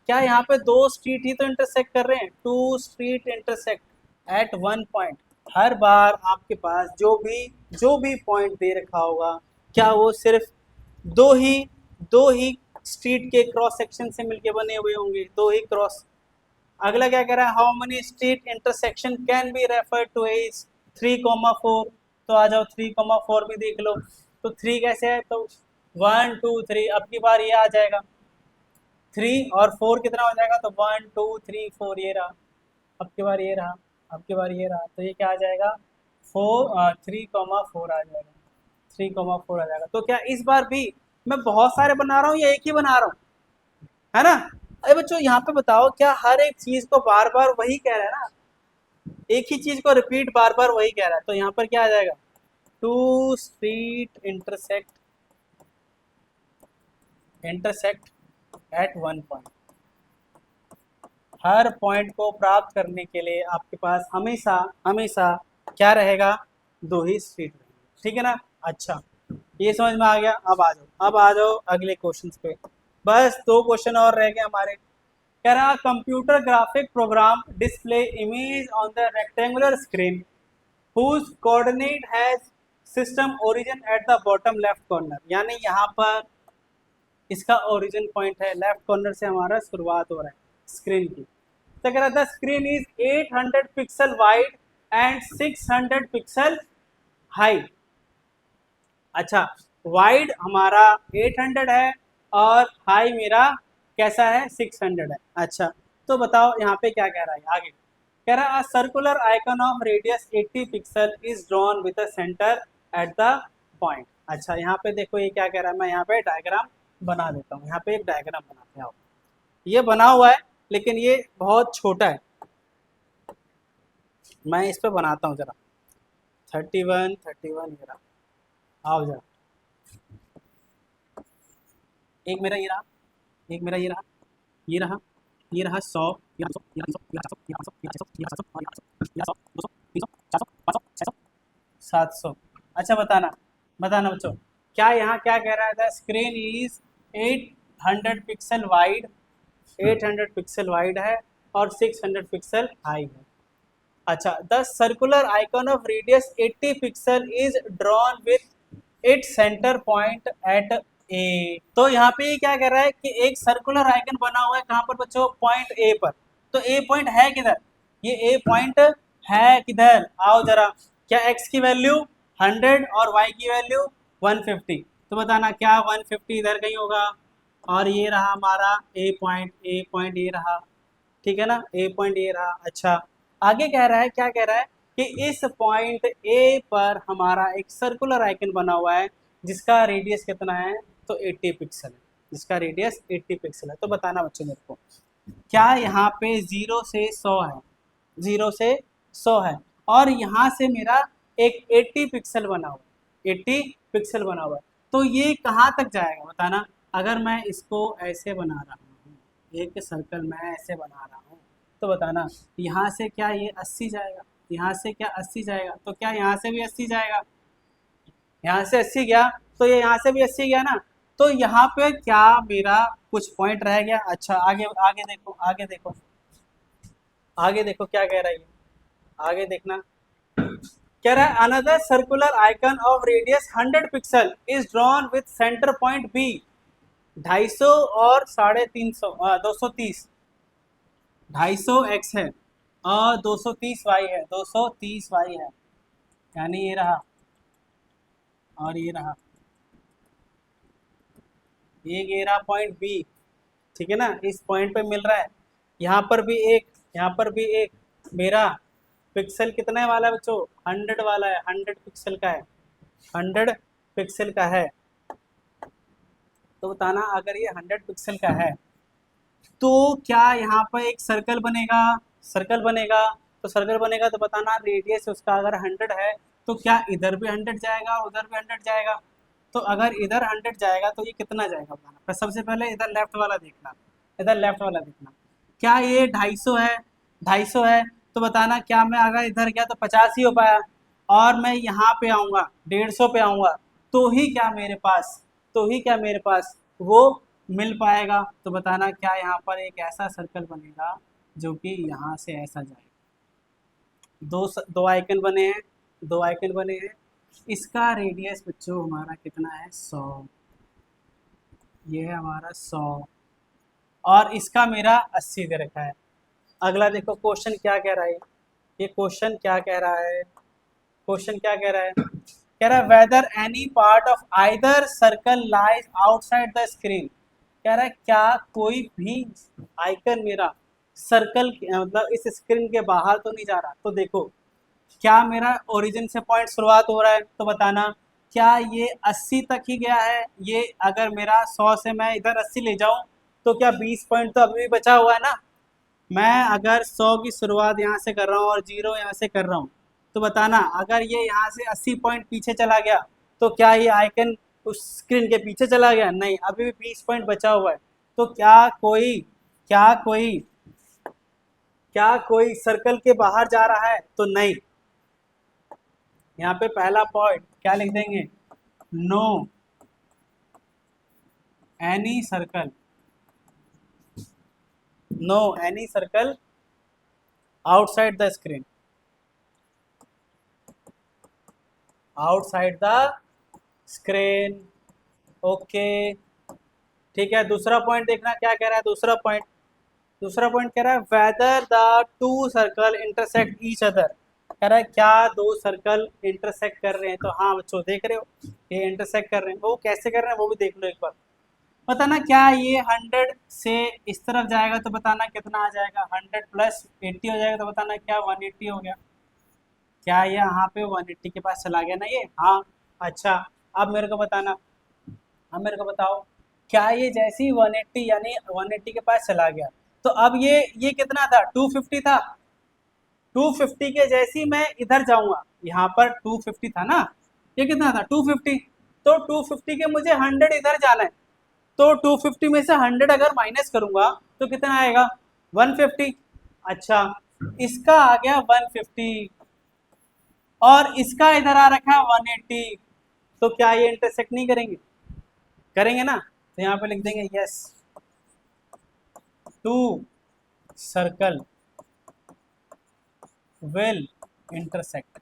क्या यहाँ पे दो स्ट्रीट ही तो इंटरसेक्ट कर रहे हैं, two street intersect at one point. हर बार आपके पास जो भी पॉइंट दे रखा होगा, क्या वो सिर्फ दो ही दो ही स्ट्रीट के क्रॉस सेक्शन से मिलके बने हुए होंगे, दो ही क्रॉस। अगला क्या कह रहा है, how many street intersection can be refer to as 3,4, तो आ जाओ 3,4 भी देख लो, तो 3 कैसे है, तो 1 2 3, अब की बार ये आ जाएगा 3 और 4 कितना हो जाएगा, तो 1 2 3 4, ये रहा, अब की बार ये रहा, अब की बार ये रहा, तो ये क्या आ जाएगा 3,4 आ जाएगा, 3,4 आ जाएगा। तो क्या इस बार भी मैं बहुत सारे बना रहा हूँ या एक ही बना रहा हूँ, है ना। अरे बच्चों यहाँ पे बताओ, क्या हर एक चीज को बार बार वही कह रहा है ना, एक ही चीज को रिपीट बार बार वही कह रहा है, तो यहाँ पर क्या आ जाएगा, two street intersect at one point. हर पॉइंट को प्राप्त करने के लिए आपके पास हमेशा हमेशा क्या रहेगा, दो ही स्ट्रीट रहेंगे, ठीक है ना। अच्छा ये समझ में आ गया, अब आ जाओ अगले क्वेश्चन पे, बस दो क्वेश्चन और रह गए हमारे। कह रहा computer graphic program display image on the rectangular screen whose coordinate has system origin at the bottom left corner, यानी यहाँ पर इसका ओरिजिन पॉइंट है, लेफ्ट कॉर्नर से हमारा शुरुआत हो रहा है स्क्रीन की। तो कह रहा the screen is 800 pixel wide and 600 pixel height. अच्छा वाइड हमारा 800 है और हाई मेरा कैसा है, 600 है। अच्छा तो बताओ यहाँ पे क्या कह रहा है आगे। कह रहा है circular icon of radius 80 pixel is drawn with a centre at the point. अच्छा यहाँ पे देखो ये क्या कह रहा है, मैं यहाँ पे डायग्राम बना देता हूँ। यहाँ पे एक डायग्राम बनाते हैं, ये बना हुआ है लेकिन ये बहुत छोटा है, मैं इस पे बनाता हूँ जरा। 31 ये रहा, आओ जरा। एक मेरा ये रहा, एक मेरा ये रहा, ये रहा, ये रहा 100, ये रहा 100, ये रहा 100, ये रहा 100, ये रहा 100, ये रहा 100, ये रहा 100, और ये रहा 100, 200, 300, 400, 500, 600, 700। अच्छा बताना, बताना बच्चों, क्या यहाँ क्या कह रहा है, the screen is 800 pixel wide, 800 pixel wide है और 600 पिक्सल हाई है। अच्छा, the circular icon of radius 80 pixel is drawn with its centre point at A. तो यहाँ पे क्या कह रहा है कि एक सर्कुलर आइकन बना हुआ है कहाँ पर बच्चों, पॉइंट ए पर। तो ए पॉइंट है किधर, ये ए पॉइंट है किधर, आओ जरा। क्या एक्स की वैल्यू 100 और वाई की वैल्यू 150, तो बताना क्या 150 इधर कहीं होगा, और ये रहा हमारा ए पॉइंट ये रहा, ठीक है ना, ए पॉइंट ये रहा। अच्छा आगे कह रहा है, क्या कह रहा है कि इस पॉइंट ए पर हमारा एक सर्कुलर आइकन बना हुआ है जिसका रेडियस कितना है, तो 80 पिक्सल है, जिसका रेडियस 80 पिक्सल है। तो बताना बच्चों मेरे को, क्या यहाँ पे 0 से 100 है, 0 से 100 है, और यहाँ से मेरा एक 80 पिक्सल बना हुआ है, 80 पिक्सल बना हुआ है, तो ये कहाँ तक जाएगा बताना। अगर मैं इसको ऐसे बना रहा हूँ, एक सर्कल मैं ऐसे बना रहा हूँ, तो बताना यहाँ से क्या ये 80 जाएगा, यहाँ से क्या 80 जाएगा, तो क्या यहाँ से भी 80 जाएगा, यहाँ से 80 गया तो ये यहाँ से भी 80 गया ना, तो यहाँ पे क्या मेरा कुछ पॉइंट रह गया। अच्छा आगे आगे देखो, आगे देखो, आगे देखो क्या कह रहा है, आगे देखना। कह रहा है another circular icon of radius 100 pixel is drawn with centre point B, 250 और 350, 230, 250 एक्स है और 230 वाई है, 230 वाई है, यानी ये रहा और ये रहा, ये रहा पॉइंट बी, ठीक है ना, इस पॉइंट पे मिल रहा है। यहाँ पर भी एक, यहाँ पर भी एक, मेरा पिक्सल कितने वाला है बच्चों, 100 वाला है, 100 पिक्सल का है, 100 पिक्सल का है। तो बताना अगर ये 100 पिक्सल का है तो क्या यहाँ पर एक सर्कल बनेगा, सर्कल बनेगा, तो सर्कल बनेगा तो बताना रेडियस उसका अगर 100 है तो क्या इधर भी 100 जाएगा, उधर भी 100 जाएगा। तो अगर इधर 100 जाएगा तो ये कितना जाएगा बताना। पर सबसे पहले इधर लेफ्ट वाला देखना, इधर लेफ्ट वाला देखना, क्या ये 250 है, 250 है, तो बताना क्या मैं अगर इधर गया तो 50 ही हो पाया, और मैं यहाँ पे आऊँगा 150 पे आऊँगा तो ही क्या मेरे पास, तो ही क्या मेरे पास वो मिल पाएगा। तो बताना क्या यहाँ पर एक ऐसा सर्कल बनेगा जो कि यहाँ से ऐसा जाएगा। दो आइकन बने हैं, दो आइकन बने हैं, इसका रेडियस बच्चों हमारा कितना है, 100, ये है हमारा 100, और इसका मेरा 80 दे रखा है। अगला देखो क्वेश्चन क्या कह रहा है, ये क्वेश्चन क्या कह रहा है, क्वेश्चन क्या कह रहा है, कह रहा है whether any part of either circle lies outside the screen. कह रहा है क्या कोई भी आइकन मेरा सर्कल मतलब इस स्क्रीन के बाहर तो नहीं जा रहा। तो देखो क्या मेरा ओरिजिन से पॉइंट शुरुआत हो रहा है, तो बताना क्या ये 80 तक ही गया है, ये अगर मेरा 100 से मैं इधर 80 ले जाऊं तो क्या 20 पॉइंट तो अभी भी बचा हुआ है ना। मैं अगर 100 की शुरुआत यहाँ से कर रहा हूँ और 0 यहाँ से कर रहा हूँ, तो बताना अगर ये यहाँ से 80 पॉइंट पीछे चला गया तो क्या ये आइकन उस स्क्रीन के पीछे चला गया, नहीं, अभी भी 20 पॉइंट बचा हुआ है। तो क्या कोई सर्कल के बाहर जा रहा है, तो नहीं। यहाँ पे पहला पॉइंट क्या लिख देंगे, no any circle, no any circle outside the screen, outside the screen. Okay ठीक है, दूसरा पॉइंट देखना क्या कह रहा है, दूसरा पॉइंट कह रहा है whether the two circle intersect each other. कह रहा है क्या दो सर्कल इंटरसेक्ट कर रहे हैं, तो हाँ बच्चों देख रहे हो ये इंटरसेक्ट कर रहे हैं, वो कैसे कर रहे हैं वो भी देख लो एक बार। बताना क्या ये 100 से इस तरफ जाएगा तो बताना कितना आ जाएगा, 100 प्लस 80 हो जाएगा तो बताना क्या 180 हो गया। क्या ये यहाँ पे 180 के पास चला गया ना ये, हाँ। अच्छा, अब मेरे को बताना, अब मेरे को बताओ, क्या ये जैसे ही 180 यानी 180 के पास चला गया तो अब ये कितना था, 250 था। 250 के जैसे ही मैं इधर जाऊंगा, यहाँ पर 250 था ना, ये कितना था 250, तो 250 के मुझे 100 इधर जाना है, तो 250 में से 100 अगर माइनस करूंगा तो कितना आएगा 150। अच्छा, इसका आ गया 150 और इसका इधर आ रखा है 180, तो क्या ये इंटरसेक्ट नहीं करेंगे, करेंगे ना, तो यहाँ पे लिख देंगे yes, two circle will intersect,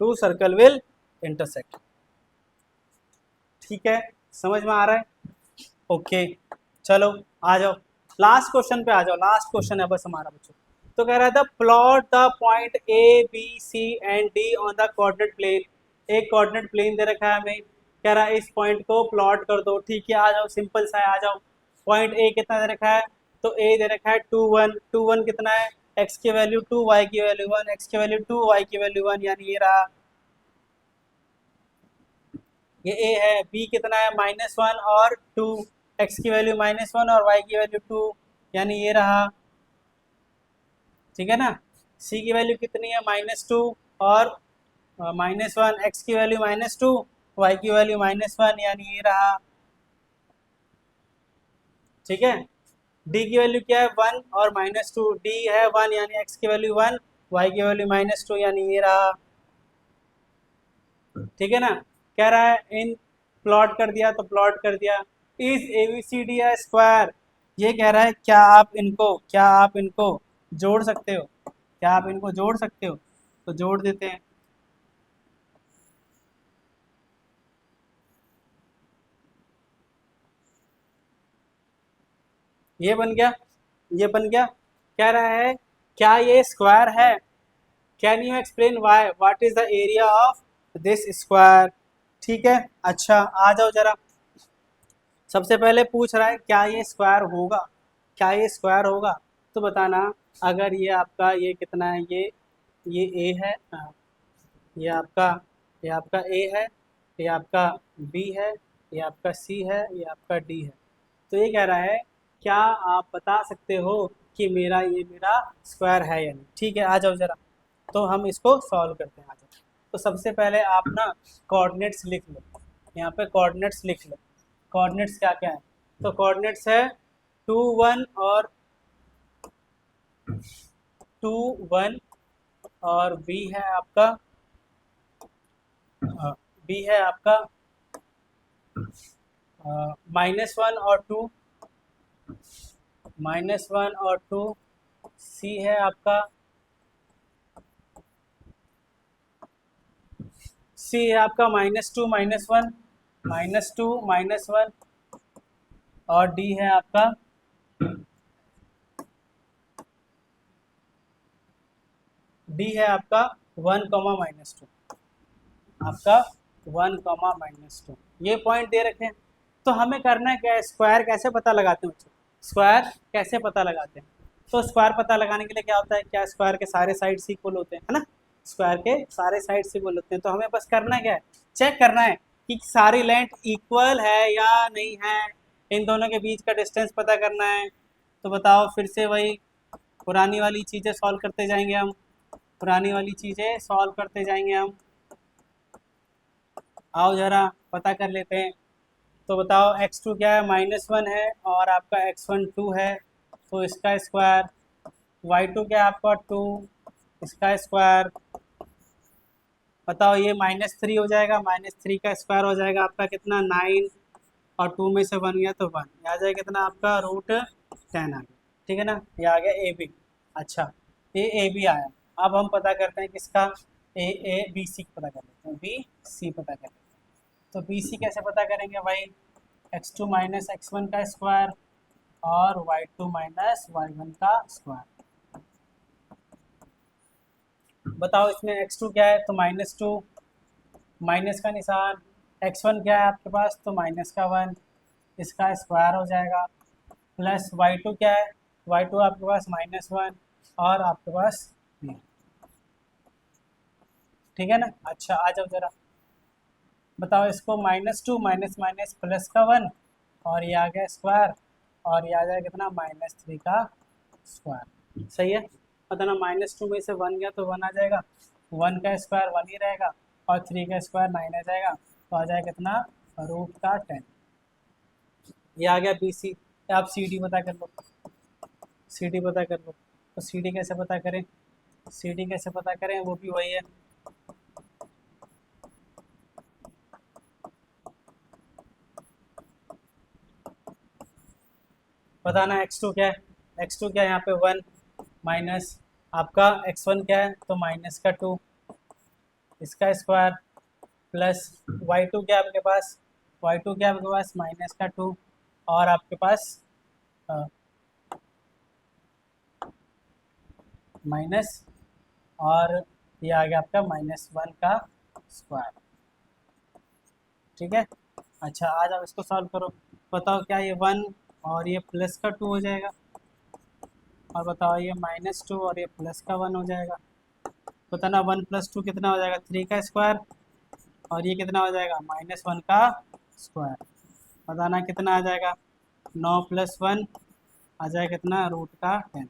two circle will intersect. ठीक है, समझ में आ रहा है, ओके। चलो आ जाओ लास्ट क्वेश्चन पे, आ जाओ, लास्ट क्वेश्चन है बस हमारा बच्चों। तो कह रहा था plot the point A B C and D on the coordinate plane, एक कोऑर्डिनेट प्लेन दे रखा है हमें, कह रहा है इस पॉइंट को प्लॉट कर दो। ठीक है, आ जाओ, सिंपल सा है, आ जाओ। पॉइंट ए कितना दे रखा है, तो ए दे रखा है 2 1, 2 1 कितना है, एक्स की वैल्यू 2, वाई की वैल्यू 1, एक्स की वैल्यू 2, वाई की वैल्यू 1, यानी ये रहा, ये ए है। बी कितना है, -1 और 2, एक्स की वैल्यू -1 और वाई की वैल्यू 2, यानी ये रहा। ठीक है ना, सी की वैल्यू कितनी है, -2 और -1, एक्स की वैल्यू -2, वाई की वैल्यू -1, यानी ये रहा। ठीक है, डी की वैल्यू क्या है 1 और -2, डी है 1 यानी एक्स की वैल्यू 1, वाई की वैल्यू -2, यानी ये रहा। ठीक है ना, कह रहा है इन प्लॉट कर दिया तो प्लॉट कर दिया, इज एबीसीडी a स्क्वायर, ये कह रहा है क्या आप इनको जोड़ सकते हो, क्या आप इनको जोड़ सकते हो, तो जोड़ देते हैं। ये बन गया, ये बन गया। कह रहा है क्या ये स्क्वायर है, can you explain why, what is the area of this square. ठीक है, अच्छा आ जाओ जरा, सबसे पहले पूछ रहा है क्या ये स्क्वायर होगा, क्या ये स्क्वायर होगा, तो बताना अगर ये आपका ये कितना है, ये ए है, ये आपका ये आपका ए है, ये आपका बी है, ये आपका सी है, ये आपका डी है। तो ये कह रहा है क्या आप बता सकते हो कि मेरा स्क्वायर है या नहीं। ठीक है, आ जाओ जरा, तो हम इसको सॉल्व करते हैं, आ जाओ। तो सबसे पहले आप ना कोऑर्डिनेट्स लिख लो, यहाँ पे कोऑर्डिनेट्स लिख लो। कोऑर्डिनेट्स क्या क्या है, तो कोऑर्डिनेट्स है 2 1 और 2 1, और बी है आपका बी है आपका -1 और 2, -1 और 2, सी है आपका, सी है आपका -2 -1, -2 -1, और डी है आपका, डी है आपका 1, -2, आपका 1, -2, ये पॉइंट दे रखे हैं। तो हमें करना है क्या, स्क्वायर कैसे पता लगाते हैं बच्चों, स्क्वायर कैसे पता लगाते हैं, तो स्क्वायर पता लगाने के लिए क्या होता है, क्या स्क्वायर के सारे साइड्स इक्वल होते हैं, है ना, स्क्वायर के सारे साइड्स इक्वल होते हैं। तो हमें बस करना क्या है, चेक करना है कि सारी लेंथ इक्वल है या नहीं है, इन दोनों के बीच का डिस्टेंस पता करना है। तो बताओ, फिर से वही पुरानी वाली चीज़ें सॉल्व करते जाएंगे हम, पुरानी वाली चीज़ें सॉल्व करते जाएंगे हम। आओ जरा पता कर लेते हैं। तो बताओ x2 क्या है, -1 है, और आपका x1 2 है, तो इसका स्क्वायर। y2 क्या है आपका 2, इसका स्क्वायर। बताओ ये -3 हो जाएगा, -3 का स्क्वायर हो जाएगा आपका कितना 9, और 2 में से 1 गया तो 1, ये आ जाएगा कितना आपका √10 आ गया। ठीक है ना, ये आ गया ए बी। अच्छा, ये ए बी आया। अब हम पता करते हैं किसका, ए बी सी पता कर लेते हैं, बी सी पता कर लेते हैं। तो बी सी कैसे पता करेंगे भाई, x2 - x1 का स्क्वायर और y2 - y1 का स्क्वायर। बताओ इसमें x2 क्या है, तो -2, माइनस का निशान, x1 क्या है आपके पास, तो माइनस का 1, इसका स्क्वायर हो जाएगा, प्लस y2 क्या है, y2 आपके पास -1 और आपके पास ठीक है ना। अच्छा आ जाओ जरा बताओ इसको, -2 माइनस माइनस प्लस का 1 और ये आ गया स्क्वायर और ये आ जाएगा कितना, -3 का स्क्वायर। सही है, पता ना -2 में से 1 गया तो 1 आ जाएगा, 1 का स्क्वायर 1 ही रहेगा और 3 का स्क्वायर 9 आ जाएगा, तो आ जाएगा कितना, √10। ये आ गया BC। आप CD पता कर लो, CD पता कर लो। तो CD कैसे पता करें, CD कैसे पता करें, वो भी वही है, बताना x2 क्या है, x2 क्या है यहाँ पे 1 माइनस आपका x1 क्या है, तो माइनस का 2, इसका स्क्वायर प्लस y2 क्या है आपके पास, y2 क्या है आपके पास, माइनस का 2 और आपके पास माइनस और ये आ गया आपका -1 का स्क्वायर। ठीक है, अच्छा आज आप इसको सॉल्व करो, बताओ क्या ये 1 और ये प्लस का 2 हो जाएगा, और बताओ ये -2 और ये प्लस का 1 हो जाएगा, बताना 1 + 2 कितना हो जाएगा, 3 का स्क्वायर और ये कितना हो जाएगा, -1 का स्क्वायर, बताना कितना आ जाएगा, 9 + 1 आ जाएगा कितना, √10।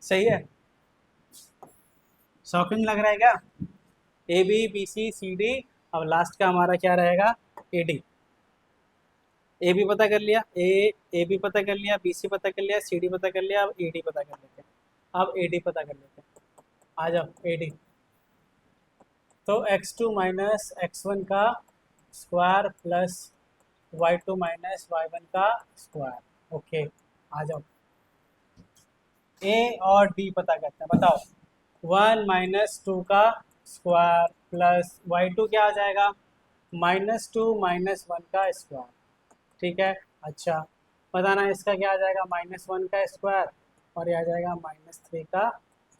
सही है, शॉकिंग लग रहा है क्या, ABBCCD, अब लास्ट का हमारा क्या रहेगा, AD। ए भी पता कर लिया, ए भी पता कर लिया, BC पता कर लिया, CD पता कर लिया, अब AD पता कर लेते हैं, अब AD पता कर लेते हैं, आ जाओ AD। तो x2 - x1 का स्क्वायर प्लस y2 - y1 का स्क्वायर। ओके आ जाओ, A और D पता करते हैं, बताओ 1 - 2 का स्क्वायर प्लस y2 क्या आ जाएगा, -2 - 1 का स्क्वायर। ठीक है, अच्छा बताना इसका क्या आ जाएगा, -1 का स्क्वायर और ये आ जाएगा -3 का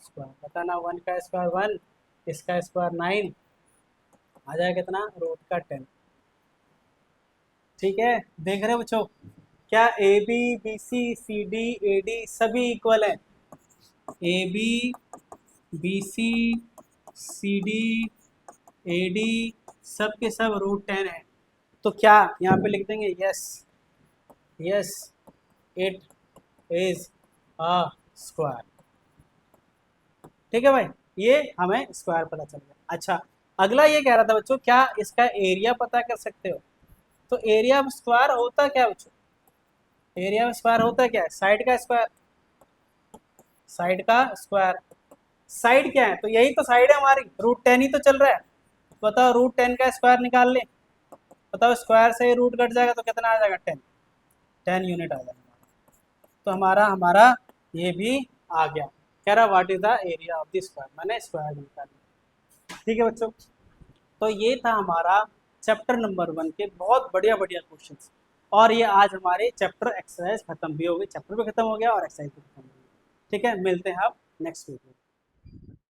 स्क्वायर, बताना 1 का स्क्वायर 1, इसका स्क्वायर 9 आ जाएगा कितना, √10। ठीक है, देख रहे हो बच्चों, क्या ABBCCD AD सभी इक्वल है, ABBCCD AD सब के सब √10 है, तो क्या यहाँ पे लिख देंगे, yes yes it is a square. ठीक है भाई, ये हमें स्क्वायर पता चल गया। अच्छा अगला ये कह रहा था बच्चों, क्या इसका एरिया पता कर सकते हो, तो एरिया ऑफ स्क्वायर होता क्या बच्चों, एरिया ऑफ स्क्वायर होता क्या है, साइड का स्क्वायर, साइड का स्क्वायर, साइड क्या है, तो यही तो साइड है हमारी, √10 ही तो चल रहा है, बताओ √10 का स्क्वायर निकाल ले, बताओ स्क्वायर से रूट कट जाएगा तो कितना आ जाएगा, 10 यूनिट आ जाएगा, तो हमारा हमारा ये भी आ गया, कह रहा what is the area of the square, मैंने स्क्वायर निकाला। ठीक है बच्चों, तो ये था हमारा चैप्टर नंबर 1 के बहुत बढ़िया बढ़िया क्वेश्चंस, और ये आज हमारे चैप्टर एक्सरसाइज खत्म भी हो गई, चैप्टर भी खत्म हो गया और एक्सरसाइज भी खत्म हो गई। ठीक है, मिलते हैं आप नेक्स्ट वीडियो।